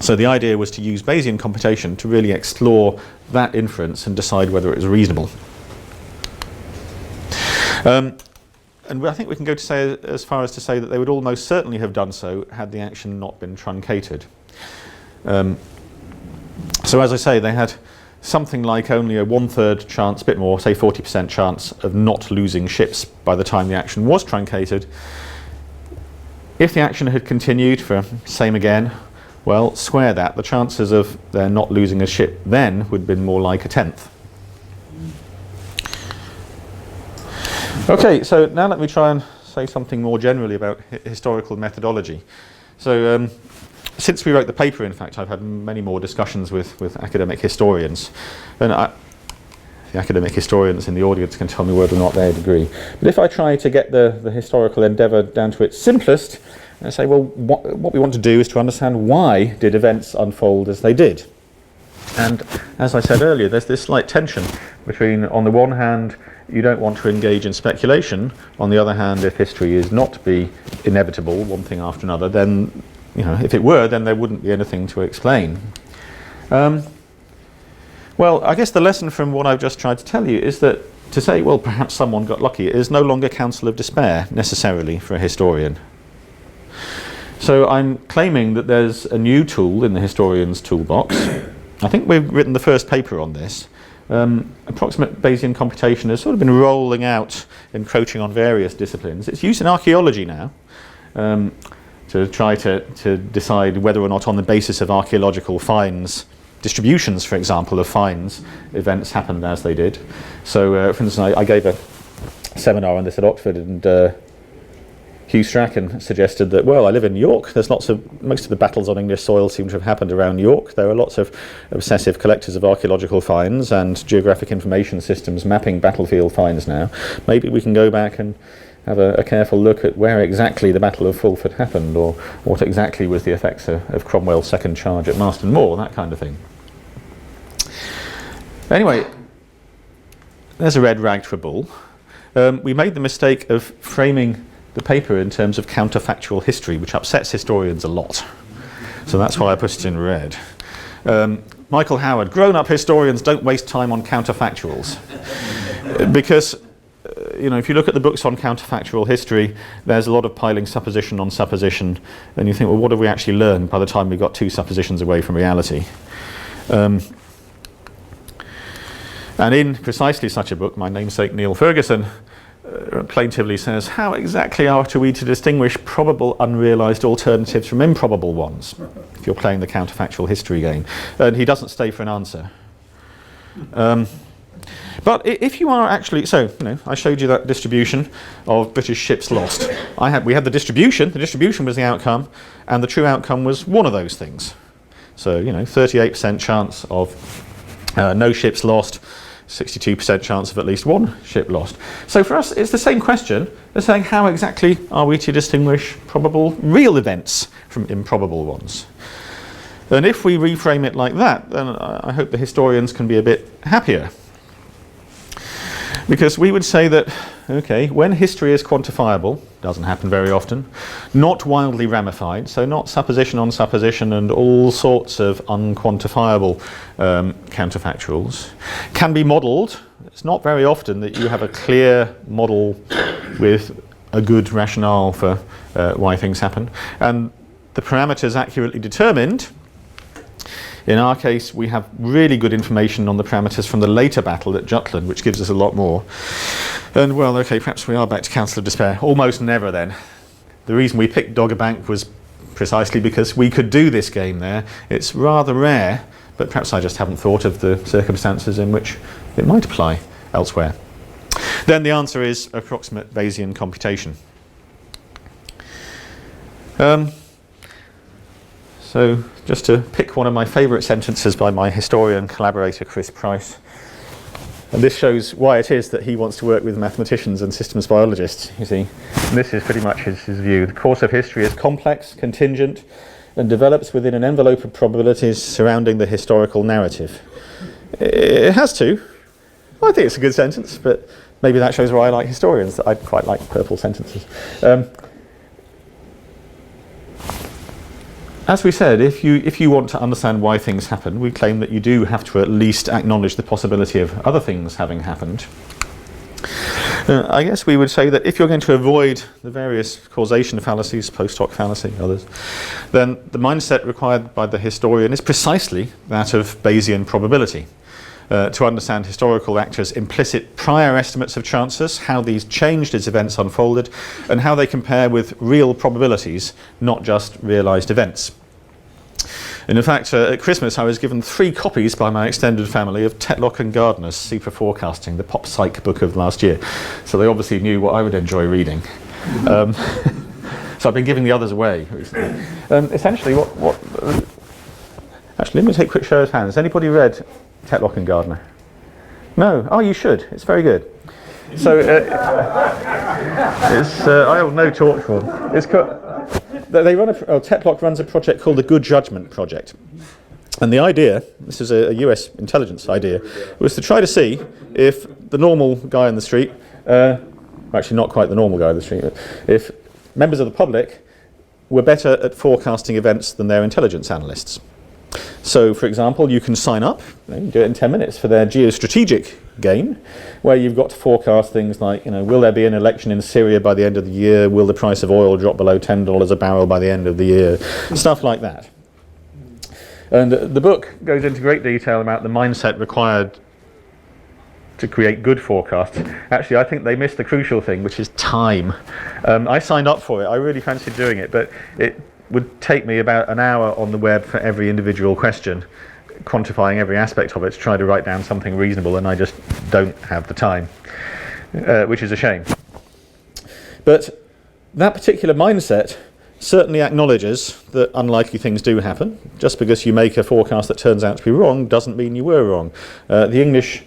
So the idea was to use Bayesian computation to really explore that inference and decide whether it was reasonable. And I think we can go to say, as far as to say that they would almost certainly have done so had the action not been truncated. So as I say, they had something like only a 1/3 chance, a bit more, say 40% chance of not losing ships by the time the action was truncated. If the action had continued for same again, well, square that. The chances of their not losing a ship then would have been more like a 1/10. Okay, so now let me try and say something more generally about historical methodology. So since we wrote the paper, in fact, I've had many more discussions with academic historians. And the academic historians in the audience can tell me whether or not they agree. But if I try to get the historical endeavour down to its simplest, and say, well, what we want to do is to understand why did events unfold as they did. And as I said earlier, there's this slight tension between, on the one hand, you don't want to engage in speculation. On the other hand, if history is not to be inevitable, one thing after another, then, you know, if it were, then there wouldn't be anything to explain. Well, I guess the lesson from what I've just tried to tell you is that to say, well, perhaps someone got lucky is no longer counsel of despair, necessarily, for a historian. So I'm claiming that there's a new tool in the historian's toolbox. I think we've written the first paper on this. Approximate Bayesian computation has sort of been rolling out, encroaching on various disciplines. It's used in archaeology now to try to decide whether or not, on the basis of archaeological finds, distributions, for example, of finds, events happened as they did. So, for instance, I gave a seminar on this at Oxford, and Hugh Strachan suggested that, well, I live in York. There's most of the battles on English soil seem to have happened around York. There are lots of obsessive collectors of archaeological finds and geographic information systems mapping battlefield finds now. Maybe we can go back and have a careful look at where exactly the Battle of Fulford happened, or what exactly was the effects of Cromwell's second charge at Marston Moor, that kind of thing. Anyway, there's a red rag to a bull. We made the mistake of framing the paper in terms of counterfactual history, which upsets historians a lot. So that's why I put it in red. Michael Howard, grown-up historians don't waste time on counterfactuals. Because, if you look at the books on counterfactual history, there's a lot of piling supposition on supposition, and you think, well, what have we actually learned by the time we got two suppositions away from reality? And in precisely such a book, my namesake Neil Ferguson plaintively says, how exactly are we to distinguish probable unrealised alternatives from improbable ones, if you're playing the counterfactual history game? And he doesn't stay for an answer. But if you are actually, I showed you that distribution of British ships lost. We had the distribution was the outcome, and the true outcome was one of those things. So, 38% chance of no ships lost, 62% chance of at least one ship lost. So for us, it's the same question. They're saying, how exactly are we to distinguish probable real events from improbable ones? And if we reframe it like that, then I hope the historians can be a bit happier. Because we would say that, okay, when history is quantifiable, doesn't happen very often, not wildly ramified, so not supposition on supposition and all sorts of unquantifiable counterfactuals, can be modelled. It's not very often that you have a clear model with a good rationale for why things happen, and the parameters accurately determined. In our case, we have really good information on the parameters from the later battle at Jutland, which gives us a lot more. And, well, okay, perhaps we are back to Council of Despair. Almost never, then. The reason we picked Dogger Bank was precisely because we could do this game there. It's rather rare, but perhaps I just haven't thought of the circumstances in which it might apply elsewhere. Then the answer is approximate Bayesian computation. So, just to pick one of my favourite sentences by my historian collaborator Chris Price, and this shows why it is that he wants to work with mathematicians and systems biologists, you see. And this is pretty much his view. The course of history is complex, contingent, and develops within an envelope of probabilities surrounding the historical narrative. It has to. I think it's a good sentence, but maybe that shows why I like historians, that I quite like purple sentences. As we said, if you want to understand why things happen, we claim that you do have to at least acknowledge the possibility of other things having happened. I guess we would say that if you're going to avoid the various causation fallacies, post hoc fallacy, others, then the mindset required by the historian is precisely that of Bayesian probability. To understand historical actors' implicit prior estimates of chances, how these changed as events unfolded, and how they compare with real probabilities, not just realised events. And in fact, at Christmas I was given 3 copies by my extended family of Tetlock and Gardner's Super Forecasting, the pop psych book of last year. So they obviously knew what I would enjoy reading. So I've been giving the others away recently. Essentially, actually, let me take a quick show of hands. Has anybody read Tetlock and Gardner? No? Oh, you should. It's very good. So I hold no torch for them. It's Tetlock runs a project called the Good Judgment Project. And the idea, this is a US intelligence idea, was to try to see if the normal guy in the street, actually not quite the normal guy in the street, but if members of the public were better at forecasting events than their intelligence analysts. So, for example, you can sign up, you do it in 10 minutes, for their geostrategic game, where you've got to forecast things like, will there be an election in Syria by the end of the year? Will the price of oil drop below $10 a barrel by the end of the year? Stuff like that. And the book goes into great detail about the mindset required to create good forecasts. Actually, I think they missed the crucial thing, which is time. I signed up for it. I really fancied doing it, but it would take me about an hour on the web for every individual question, quantifying every aspect of it to try to write down something reasonable, and I just don't have the time, which is a shame. But that particular mindset certainly acknowledges that unlikely things do happen. Just because you make a forecast that turns out to be wrong doesn't mean you were wrong. The English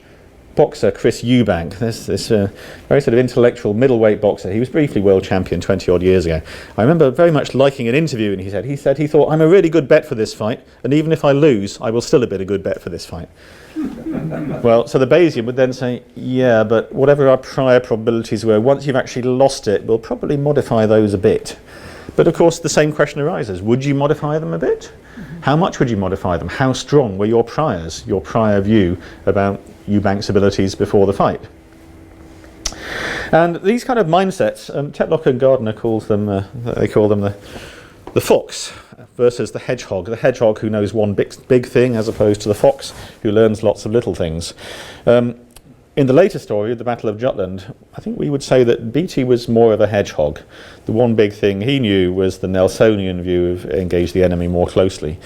boxer Chris Eubank. There's this very sort of intellectual middleweight boxer. He was briefly world champion 20 odd years ago. I remember very much liking an interview, and he said he thought, I'm a really good bet for this fight, and even if I lose, I will still have been a good bet for this fight. Well, so the Bayesian would then say, yeah, but whatever our prior probabilities were, once you've actually lost it, we'll probably modify those a bit. But of course, the same question arises. Would you modify them a bit? How much would you modify them? How strong were your priors, your prior view about Eubank's abilities before the fight? And these kind of mindsets, Tetlock and Gardner calls them, they call them the fox versus the hedgehog who knows one big thing as opposed to the fox who learns lots of little things. In the later story, the Battle of Jutland, I think we would say that Beatty was more of a hedgehog. The one big thing he knew was the Nelsonian view of engage the enemy more closely.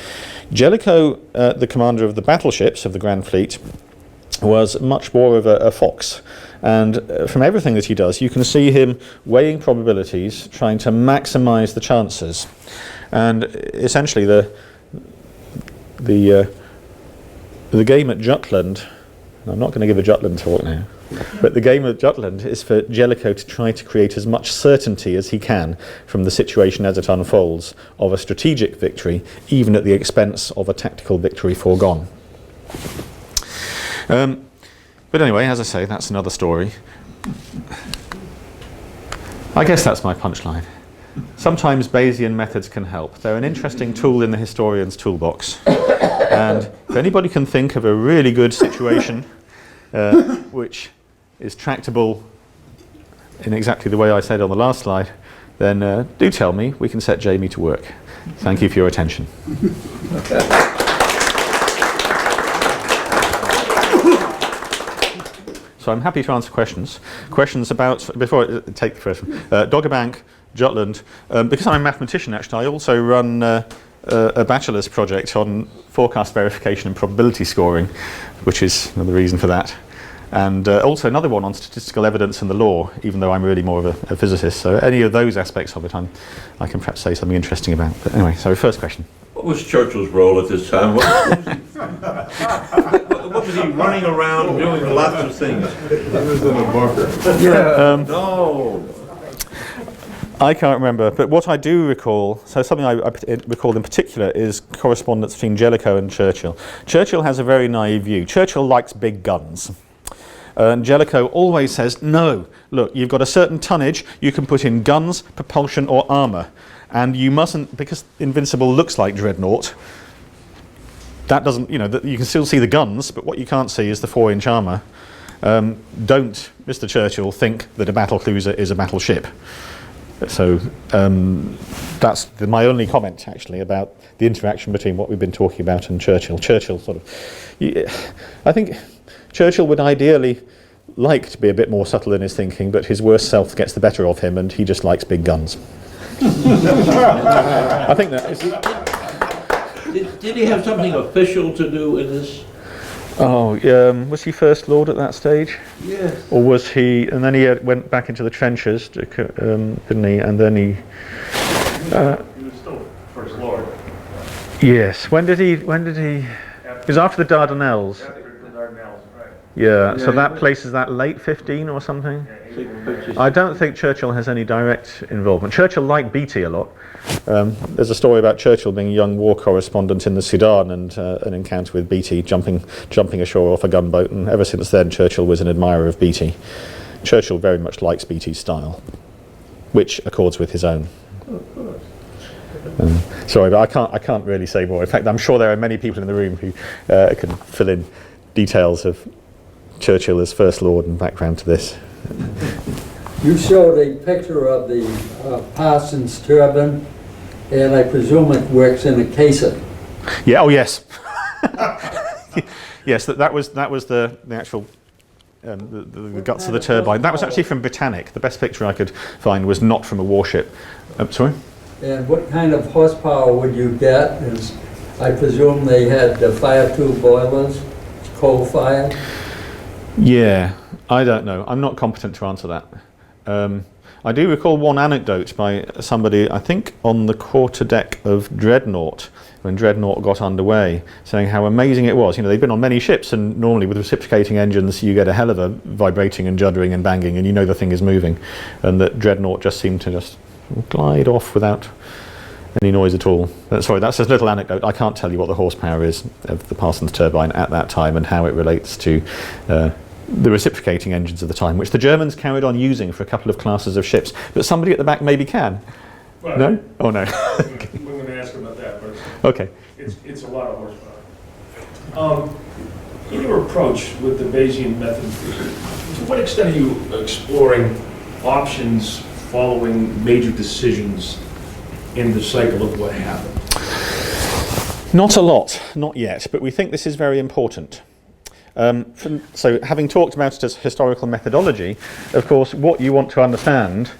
Jellicoe, the commander of the battleships of the Grand Fleet, was much more of a fox. And from everything that he does, you can see him weighing probabilities, trying to maximize the chances. And essentially the game at Jutland, I'm not going to give a Jutland talk now, but the game of Jutland is for Jellicoe to try to create as much certainty as he can from the situation as it unfolds of a strategic victory, even at the expense of a tactical victory foregone. But anyway, as I say, that's another story. I guess that's my punchline. Sometimes Bayesian methods can help. They're an interesting tool in the historian's toolbox. And if anybody can think of a really good situation which is tractable in exactly the way I said on the last slide, then do tell me. We can set Jamie to work. Thank you for your attention. So I'm happy to answer questions. Questions about, before I take the first one, Doggerbank, Jutland. Because I'm a mathematician, actually, I also run a bachelor's project on forecast verification and probability scoring, which is another reason for that. And also another one on statistical evidence and the law, even though I'm really more of a physicist. So any of those aspects of it, I can perhaps say something interesting about. But anyway, so first question. What was Churchill's role at this time? What was he running around doing lots of things? He was in a bunker. No. I can't remember, but what I do recall, so something I recall in particular is correspondence between Jellicoe and Churchill. Churchill has a very naive view. Churchill likes big guns. And Jellicoe always says, no, look, you've got a certain tonnage, you can put in guns, propulsion or armour. And you mustn't, because Invincible looks like Dreadnought, that doesn't, you know, you can still see the guns, but what you can't see is the 4-inch armour. Don't, Mr. Churchill, think that a battle cruiser is a battleship. So that's my only comment, actually, about the interaction between what we've been talking about and Churchill. Churchill sort of, I think Churchill would ideally like to be a bit more subtle in his thinking, but his worst self gets the better of him, and he just likes big guns. I think that is. Did he have something official to do in this? Oh, was he First Lord at that stage? Yes. Or was he, and then he went back into the trenches, didn't he? And then he... He was still First Lord. Yes. When did he... It was after the Dardanelles. After the Dardanelles, right. Yeah, so that places that late 15 or something? I don't think Churchill has any direct involvement. Churchill liked Beatty a lot. There's a story about Churchill being a young war correspondent in the Sudan and an encounter with Beatty jumping ashore off a gunboat, and ever since then Churchill was an admirer of Beatty. Churchill very much likes Beatty's style, which accords with his own. Sorry, but I can't really say more. In fact, I'm sure there are many people in the room who can fill in details of Churchill as First Lord and background to this. You showed a picture of the Parsons turban, and I presume it works in a casing. Yeah. Oh, yes. Yes. That was the actual the guts of the turbine. That was actually from Britannic. The best picture I could find was not from a warship. Sorry. And what kind of horsepower would you get? As I presume they had fire tube boilers, coal fire. Yeah, I don't know. I'm not competent to answer that. I do recall one anecdote by somebody, I think on the quarterdeck of Dreadnought, when Dreadnought got underway, saying how amazing it was. You know, they've been on many ships, and normally with reciprocating engines you get a hell of a vibrating and juddering and banging, and you know the thing is moving, and that Dreadnought just seemed to just glide off without any noise at all. Sorry, that's a little anecdote. I can't tell you what the horsepower is of the Parsons turbine at that time and how it relates to the reciprocating engines of the time, which the Germans carried on using for a couple of classes of ships, but somebody at the back maybe can. Well, No? Oh no. we're going to ask about that, but Okay. it's a lot of horsepower. In your approach with the Bayesian method, to what extent are you exploring options following major decisions in the cycle of what happened? Not a lot, not yet, but we think this is very important. So having talked about it as historical methodology, of course, what you want to understand,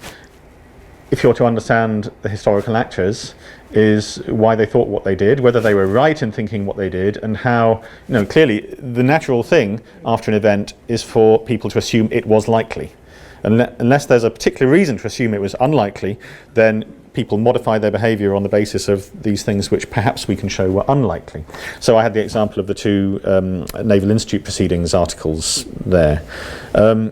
if you're to understand the historical actors, is why they thought what they did, whether they were right in thinking what they did, and how, you know, clearly the natural thing after an event is for people to assume it was likely. Unless there's a particular reason to assume it was unlikely, then people modify their behaviour on the basis of these things which perhaps we can show were unlikely. So I had the example of the two Naval Institute Proceedings articles there. I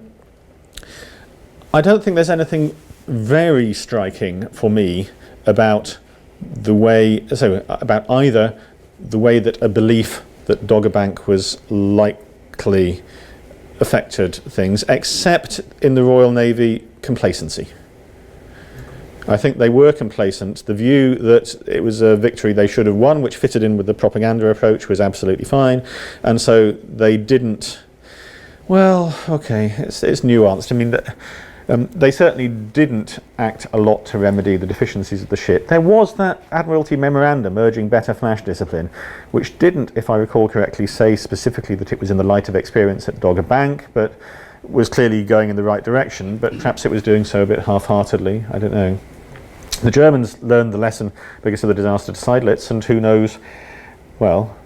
don't think there's anything very striking for me about the way, about either the way that a belief that Dogger Bank was likely affected things, except in the Royal Navy complacency. I think they were complacent. The view that it was a victory they should have won, which fitted in with the propaganda approach, was absolutely fine, and so they didn't. Well, okay, it's nuanced. I mean, they certainly didn't act a lot to remedy the deficiencies of the ship. There was that Admiralty memorandum urging better flash discipline, which didn't, if I recall correctly, say specifically that it was in the light of experience at Dogger Bank, but was clearly going in the right direction, but perhaps it was doing so a bit half-heartedly, I don't know. The Germans learned the lesson because of the disaster to Seydlitz, and who knows, well,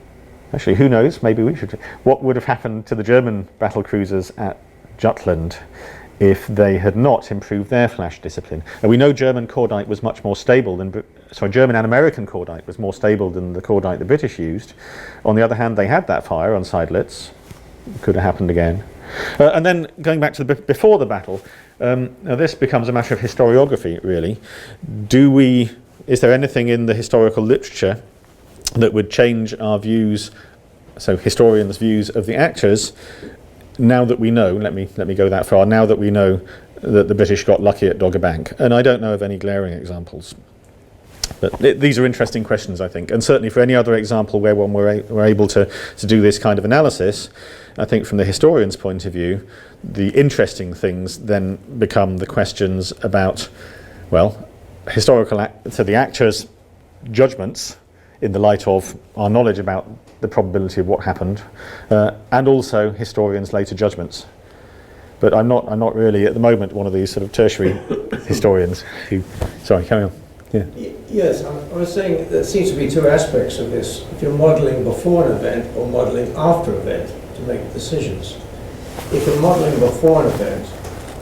actually who knows, maybe we should, what would have happened to the German battle cruisers at Jutland if they had not improved their flash discipline. And we know German cordite was much more stable than, German and American cordite was more stable than the cordite the British used. On the other hand, they had that fire on Seydlitz. Could have happened again. And then going back to before the battle, now this becomes a matter of historiography, really. Is there anything in the historical literature that would change our views, so historians' views of the actors, now that we know, let me go that far, now that we know that the British got lucky at Dogger Bank? And I don't know of any glaring examples. But these are interesting questions, I think, and certainly for any other example where one were able to do this kind of analysis, I think from the historian's point of view, the interesting things then become the questions about, well, so the actors' judgments in the light of our knowledge about the probability of what happened, and also historians' later judgments. But I'm not really at the moment one of these sort of tertiary historians who. Sorry, carry on. Yeah. Yes, I was saying there seems to be two aspects of this. If you're modelling before an event or modelling after an event to make decisions. If you're modelling before an event,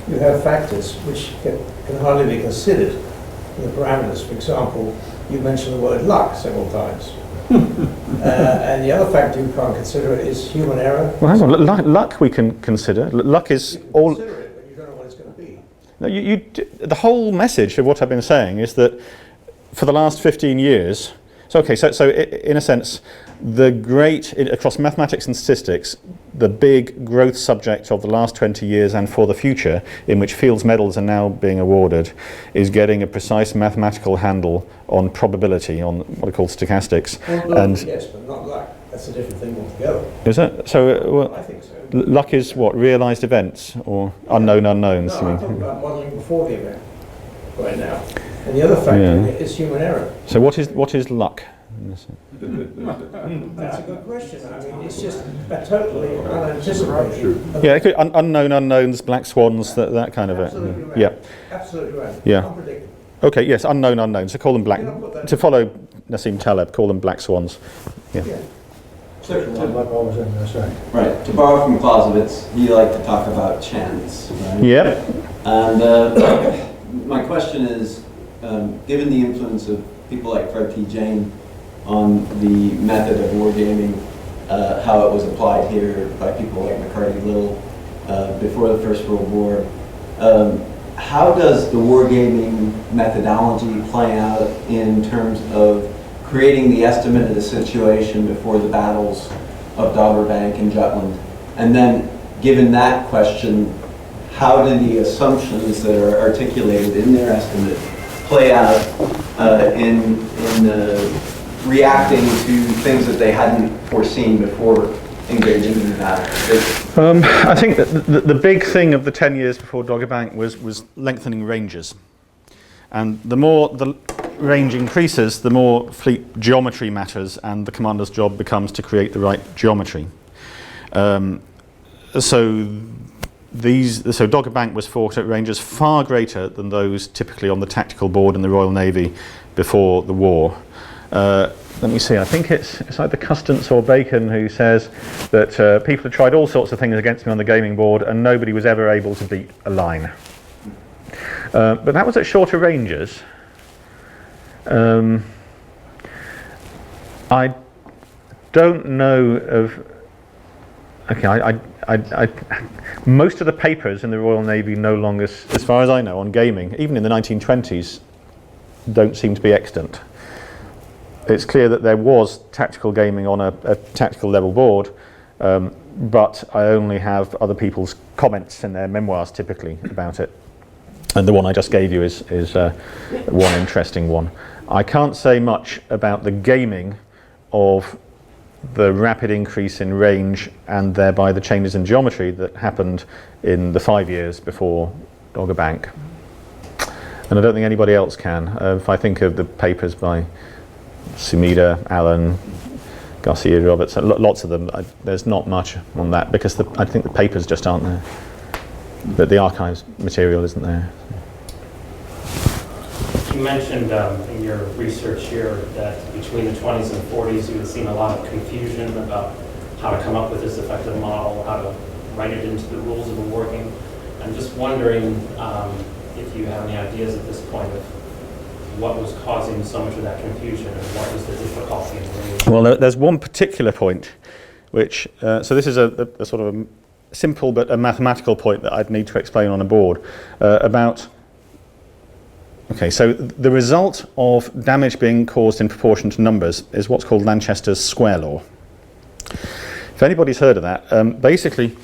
you have factors which can hardly be considered in the parameters. For example, you mentioned the word luck several times. And the other factor you can't consider is human error. Well, hang on. Luck we can consider. Luck is all. Consider it, but you don't know what it's going to be. No, the whole message of what I've been saying is that for the last 15 years, so in a sense, across mathematics and statistics, the big growth subject of the last 20 years and for the future, in which Fields medals are now being awarded, is getting a precise mathematical handle on probability, on what are called stochastics. Well, yes, but not luck. That's a different thing altogether. Is that so? Well, I think so. Luck is what, realised events or unknown unknowns? No, I'm talking about modelling before the event right now. And the other factor is human error. So what is luck? That's a good question. I mean, it's just a totally unanticipated. Yeah, it could, unknown unknowns, black swans, that kind of it. Absolutely right. Yeah. Absolutely right. Yeah. Unpredictable. Okay. Yes, unknown unknowns. So call them black. To follow Nassim Taleb, call them black swans. Yeah. Right. To borrow from Clausewitz, he liked to talk about chance. Right? Yeah. And My question is, given the influence of people like Fred T. Jane on the method of wargaming, how it was applied here by people like McCarty Little before the First World War, how does the wargaming methodology play out in terms of creating the estimate of the situation before the battles of Dogger Bank and Jutland? And then, given that question, how do the assumptions that are articulated in their estimate play out in reacting to things that they hadn't foreseen before engaging in the battle? I think that the big thing of the 10 years before Dogger Bank was lengthening ranges. And the more the range increases, the more fleet geometry matters, and the commander's job becomes to create the right geometry. So Dogger Bank was fought at ranges far greater than those typically on the tactical board in the Royal Navy before the war. Let me see, I think it's either Custance or Bacon who says that people have tried all sorts of things against me on the gaming board and nobody was ever able to beat a line. But that was at shorter ranges. I don't know of... Okay, most of the papers in the Royal Navy no longer, as far as I know, on gaming, even in the 1920s, don't seem to be extant. It's clear that there was tactical gaming on a tactical level board, but I only have other people's comments in their memoirs typically about it. And the one I just gave you is one interesting one. I can't say much about the gaming of the rapid increase in range and thereby the changes in geometry that happened in the 5 years before Dogger Bank. And I don't think anybody else can. If I think of the papers by Sumida, Allen, Garcia Roberts, lots of them, there's not much on that because I think the papers just aren't there. But the archives material isn't there. You mentioned in your research here that between the 20s and 40s you had seen a lot of confusion about how to come up with this effective model, how to write it into the rules of a war game. I'm just wondering if you have any ideas at this point of what was causing so much of that confusion and what was the difficulty in the range? Well, there's one particular point which, so this is a sort of a simple but a mathematical point that I'd need to explain on a board about. Okay, so the result of damage being caused in proportion to numbers is what's called Lanchester's square law. If anybody's heard of that, basically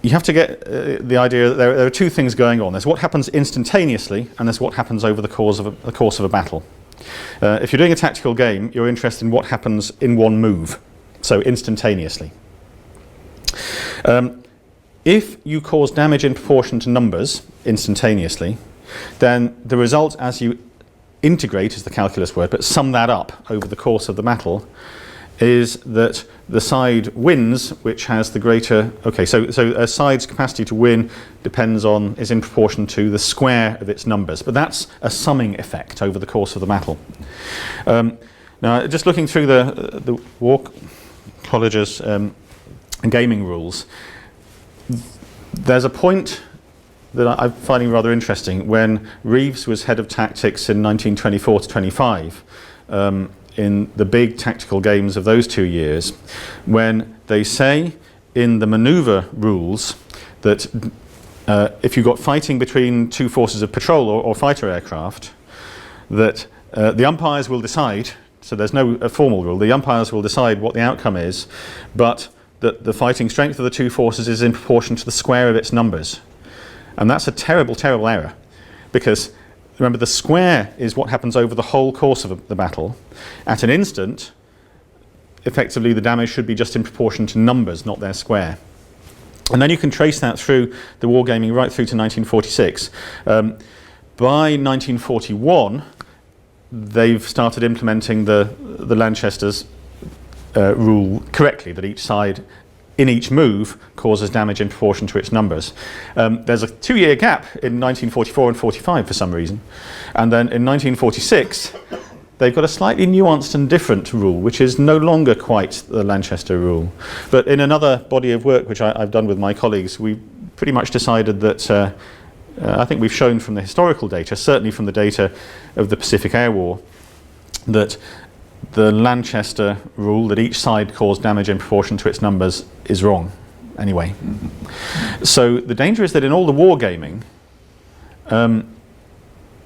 you have to get the idea that there are two things going on. There's what happens instantaneously and there's what happens over the course of a battle. If you're doing a tactical game, you're interested in what happens in one move, so instantaneously. If you cause damage in proportion to numbers instantaneously, then the result as you integrate is the calculus word, but sum that up over the course of the battle, is that the side wins which has the greater, okay, so a side's capacity to win is in proportion to the square of its numbers, but that's a summing effect over the course of the battle. Now, just looking through the War College's gaming rules, there's a point that I'm finding rather interesting when Reeves was head of tactics in 1924 to 25 in the big tactical games of those 2 years, when they say in the manoeuvre rules that if you've got fighting between two forces of patrol or fighter aircraft, that the umpires will decide, so there's no formal rule, the umpires will decide what the outcome is, but that the fighting strength of the two forces is in proportion to the square of its numbers. And that's a terrible, terrible error, because remember the square is what happens over the whole course of the battle. At an instant, effectively the damage should be just in proportion to numbers, not their square. And then you can trace that through the wargaming right through to 1946. By 1941, they've started implementing the Lanchester's rule correctly, that each side in each move causes damage in proportion to its numbers. There's a 2-year gap in 1944 and 45 for some reason, and then in 1946 they've got a slightly nuanced and different rule, which is no longer quite the Lanchester rule. But in another body of work which I've done with my colleagues, we pretty much decided that I think we've shown from the historical data, certainly from the data of the Pacific Air War, that the Lanchester rule that each side caused damage in proportion to its numbers is wrong anyway. So the danger is that in all the wargaming,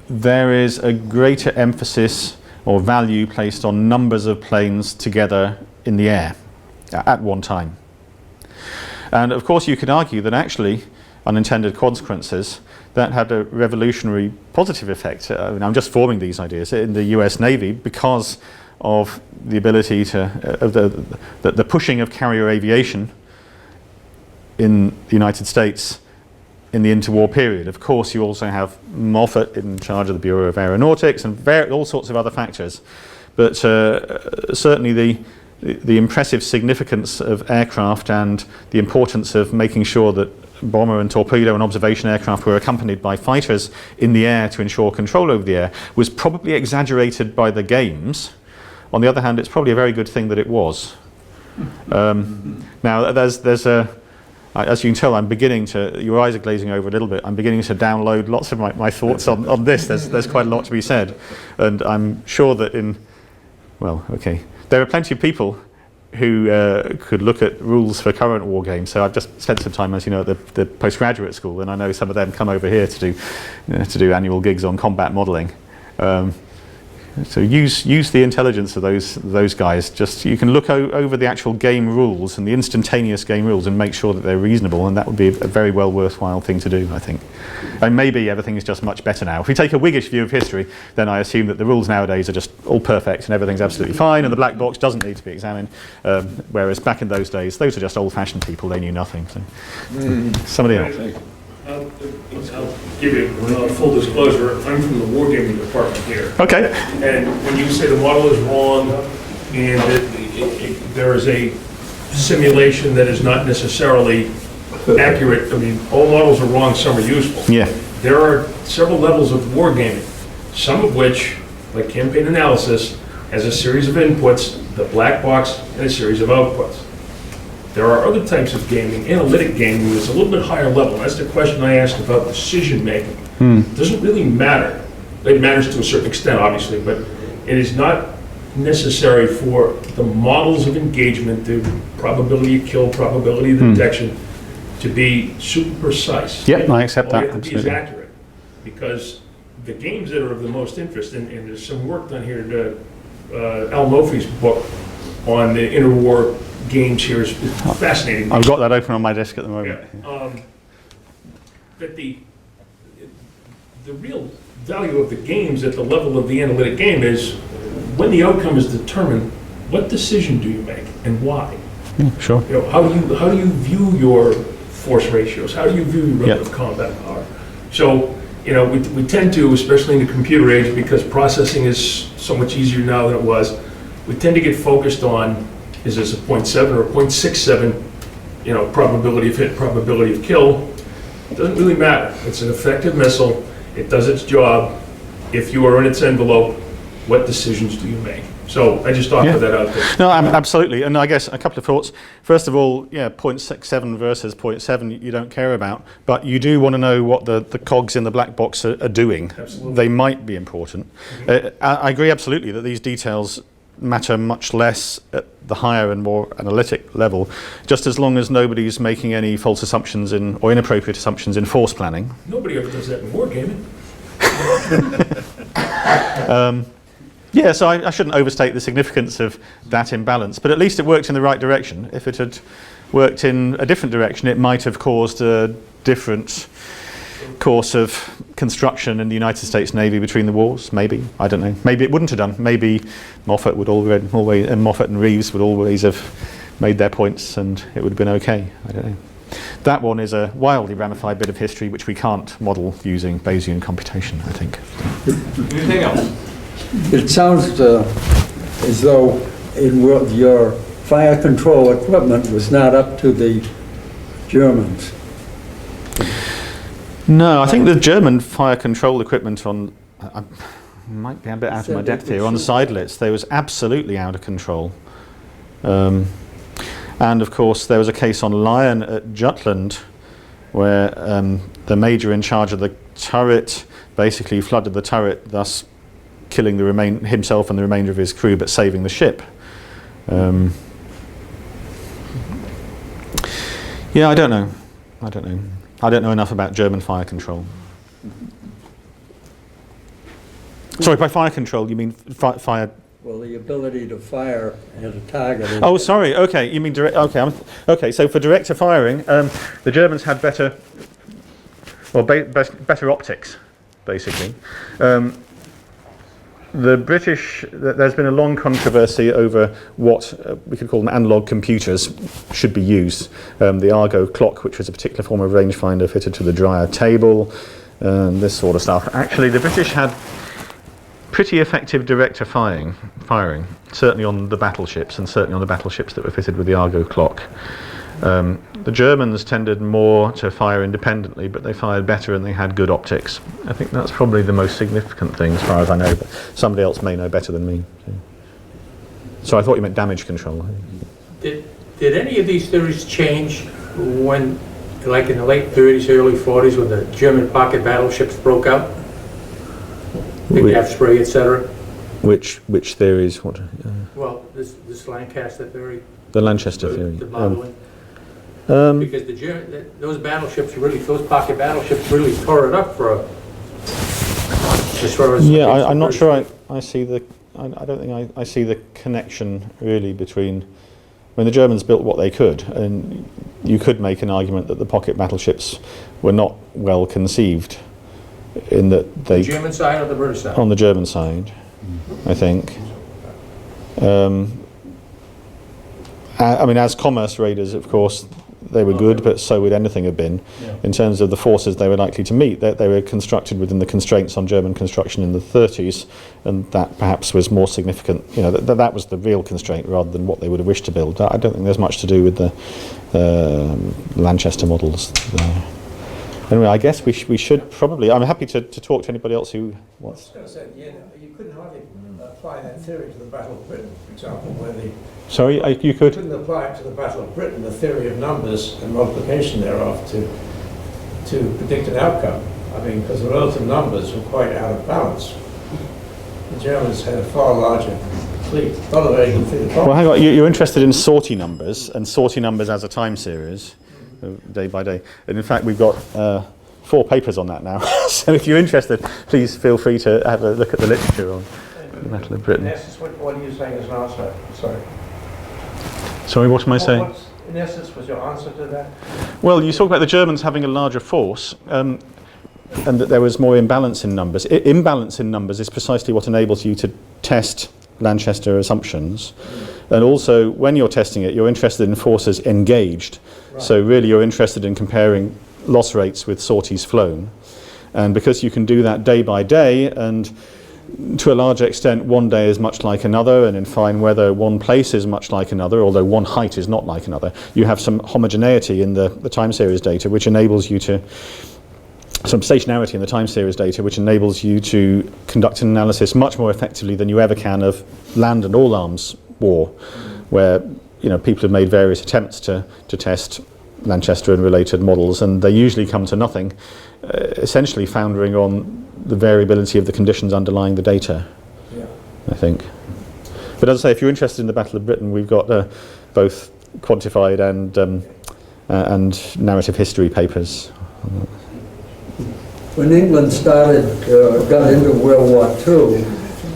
there is a greater emphasis or value placed on numbers of planes together in the air at one time. And of course you could argue that actually, unintended consequences, that had a revolutionary positive effect. I mean, I'm just forming these ideas in the US Navy because of the ability to, the pushing of carrier aviation in the United States in the interwar period. Of course, you also have Moffett in charge of the Bureau of Aeronautics and all sorts of other factors. But certainly the impressive significance of aircraft and the importance of making sure that bomber and torpedo and observation aircraft were accompanied by fighters in the air to ensure control over the air was probably exaggerated by the games. On the other hand, it's probably a very good thing that it was. Now, there's a, as you can tell, I'm beginning to, your eyes are glazing over a little bit, I'm beginning to download lots of my thoughts on this. There's quite a lot to be said. And I'm sure that well, okay, there are plenty of people who could look at rules for current war games. So I've just spent some time, as you know, at the postgraduate school, and I know some of them come over here to do annual gigs on combat modelling. So use the intelligence of those guys. Just you can look over the actual game rules and the instantaneous game rules and make sure that they're reasonable, and that would be a very well worthwhile thing to do, I think. And maybe everything is just much better now. If we take a Whiggish view of history, then I assume that the rules nowadays are just all perfect and everything's absolutely fine and the black box doesn't need to be examined. Whereas back in those days, those are just old-fashioned people, they knew nothing. So. Somebody else. I'll give you full disclosure. I'm from the wargaming department here. Okay. And when you say the model is wrong and that there is a simulation that is not necessarily accurate, I mean, all models are wrong, some are useful. Yeah. There are several levels of wargaming, some of which, like campaign analysis, has a series of inputs, the black box, and a series of outputs. There are other types of gaming, analytic gaming, that's a little bit higher level. That's the question I asked about decision making. It doesn't really matter. It matters to a certain extent, obviously, but it is not necessary for the models of engagement, the probability of kill, probability of detection, to be super precise. Yep, I accept that. All you have to be is accurate, because the games that are of the most interest, and there's some work done here, Al Moffi's book on the interwar games here is fascinating. I've got that open on my desk at the moment. Yeah. But the real value of the games at the level of the analytic game is when the outcome is determined, what decision do you make and why? Sure. You know, how do you view your force ratios? How do you view your relative combat power? So, you know, we tend to, especially in the computer age, because processing is so much easier now than it was, we tend to get focused on, is this a 0.7 or 0.67, you know, probability of hit, probability of kill? It doesn't really matter. It's an effective missile. It does its job. If you are in its envelope, what decisions do you make? So I just offer that out there. No, absolutely. And I guess a couple of thoughts. First of all, 0.67 versus 0.7 you don't care about, but you do want to know what the cogs in the black box are doing. Absolutely. They might be important. I agree absolutely that these details matter much less at the higher and more analytic level, just as long as nobody's making any false assumptions or inappropriate assumptions in force planning. Nobody ever does that in wargaming. So I shouldn't overstate the significance of that imbalance, but at least it worked in the right direction. If it had worked in a different direction, it might have caused a different course of construction in the United States Navy between the wars, maybe. I don't know. Maybe it wouldn't have done. Maybe Moffett and Reeves would always have made their points and it would have been okay. I don't know. That one is a wildly ramified bit of history which we can't model using Bayesian computation, I think. Anything else? It sounds as though your fire control equipment was not up to the Germans. No, I think the German fire control equipment on, I might be a bit out of my depth here, on Seydlitz, they was absolutely out of control. And of course there was a case on Lion at Jutland where the major in charge of the turret basically flooded the turret, thus killing himself and the remainder of his crew, but saving the ship. Yeah, I don't know. I don't know enough about German fire control. Sorry, by fire control you mean fire? Well, the ability to fire at a target. Oh, sorry. Okay, you mean direct? Okay, okay. So for director firing, the Germans had better optics, basically. The British, there's been a long controversy over what we could call them analog computers should be used. The Argo clock, which was a particular form of rangefinder fitted to the dryer table, this sort of stuff. Actually, the British had pretty effective director firing, certainly on the battleships, and certainly on the battleships that were fitted with the Argo clock. The Germans tended more to fire independently, but they fired better and they had good optics. I think that's probably the most significant thing as far as I know, but somebody else may know better than me. So I thought you meant damage control. Did any of these theories change when, like in the late 30s, early 40s, when the German pocket battleships broke out? Big gas spray, etc. Which theories? What? Well, this Lancaster theory. The Lanchester theory. The modeling. Because those battleships those pocket battleships really tore it up for as far as. Yeah, I'm not sure I see the. I don't think I see the connection really between. When the Germans built what they could, and you could make an argument that the pocket battleships were not well conceived, in that they. The German side or the British side? On the German side, I think. I mean, as commerce raiders, of course, they were good, but so would anything have been. Yeah. In terms of the forces they were likely to meet, they were constructed within the constraints on German construction in the 30s, and that perhaps was more significant. You know, that was the real constraint rather than what they would have wished to build. I don't think there's much to do with the Lanchester models. Anyway, I guess we should probably. I'm happy to talk to anybody else who wants. I was going to say, you couldn't hardly apply that theory to the Battle of Britain, for example, where the. Sorry, you could. Couldn't apply it to the Battle of Britain, the theory of numbers and multiplication thereof to predict an outcome. I mean, because the relative numbers were quite out of balance. The Germans had a far larger fleet, not a very good fleet at all. Well, hang on. You're interested in sortie numbers and sortie numbers as a time series, day by day. And in fact, we've got 4 papers on that now. So if you're interested, please feel free to have a look at the literature on the Battle of Britain. In essence, what are you saying as an answer? Sorry. Sorry, what am I saying? What, in essence, was your answer to that? Well, you talk about the Germans having a larger force, and that there was more imbalance in numbers. Imbalance in numbers is precisely what enables you to test Lanchester assumptions. And also, when you're testing it, you're interested in forces engaged. Right. So really, you're interested in comparing loss rates with sorties flown. And because you can do that day by day, and to a large extent, one day is much like another, and in fine weather, one place is much like another, although one height is not like another. You have some homogeneity in the time series data, which enables you to, some stationarity in the time series data, which enables you to conduct an analysis much more effectively than you ever can of land and all-arms war, where people have made various attempts to test Lanchester and related models, and they usually come to nothing, essentially foundering on the variability of the conditions underlying the data, yeah. I think. But as I say, if you're interested in the Battle of Britain, we've got both quantified and narrative history papers. When England got into World War II,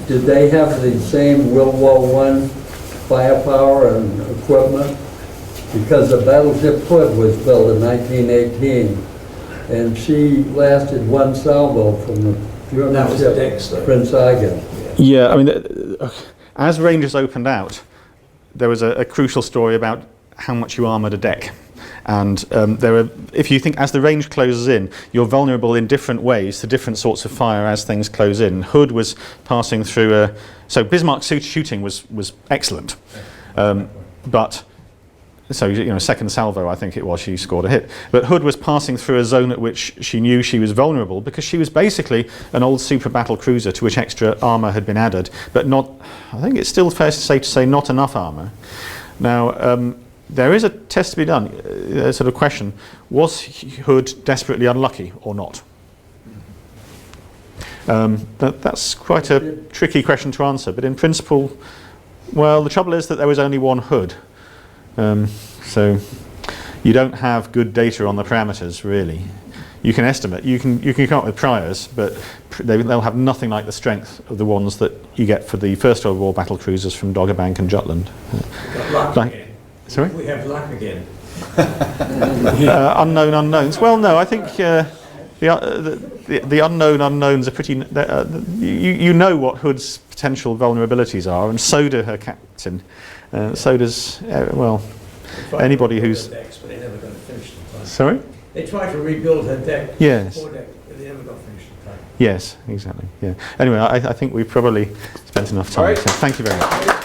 did they have the same World War I firepower and equipment? Because the battleship Hood was built in 1918, and she lasted one salvo from the German ship Prince Eugen. Yeah, I mean, as Rangers opened out, there was a crucial story about how much you armoured a deck. And if you think as the range closes in, you're vulnerable in different ways to different sorts of fire as things close in. Hood was passing through so Bismarck's shooting was excellent, but. So, second salvo, I think it was, she scored a hit. But Hood was passing through a zone at which she knew she was vulnerable because she was basically an old super battle cruiser to which extra armour had been added, but not, I think it's still fair to say not enough armour. Now, there is a test to be done, a sort of question, was Hood desperately unlucky or not? That's quite a tricky question to answer, but in principle, well, the trouble is that there was only one Hood. So you don't have good data on the parameters, really. You can estimate, you can come up with priors, but they'll have nothing like the strength of the ones that you get for the First World War battle cruisers from Doggerbank and Jutland. Sorry? We have luck again. Unknown unknowns. Well, no, I think the unknown unknowns are pretty. You know what Hood's potential vulnerabilities are, and so do her captain. So does anybody who's. Decks, but they never got to finish the time. Sorry? They tried to rebuild her deck. Yes. Four deck, but they never got finished the time. Yes, exactly. Yeah. Anyway, I think we've probably spent enough time. All right. So thank you very much.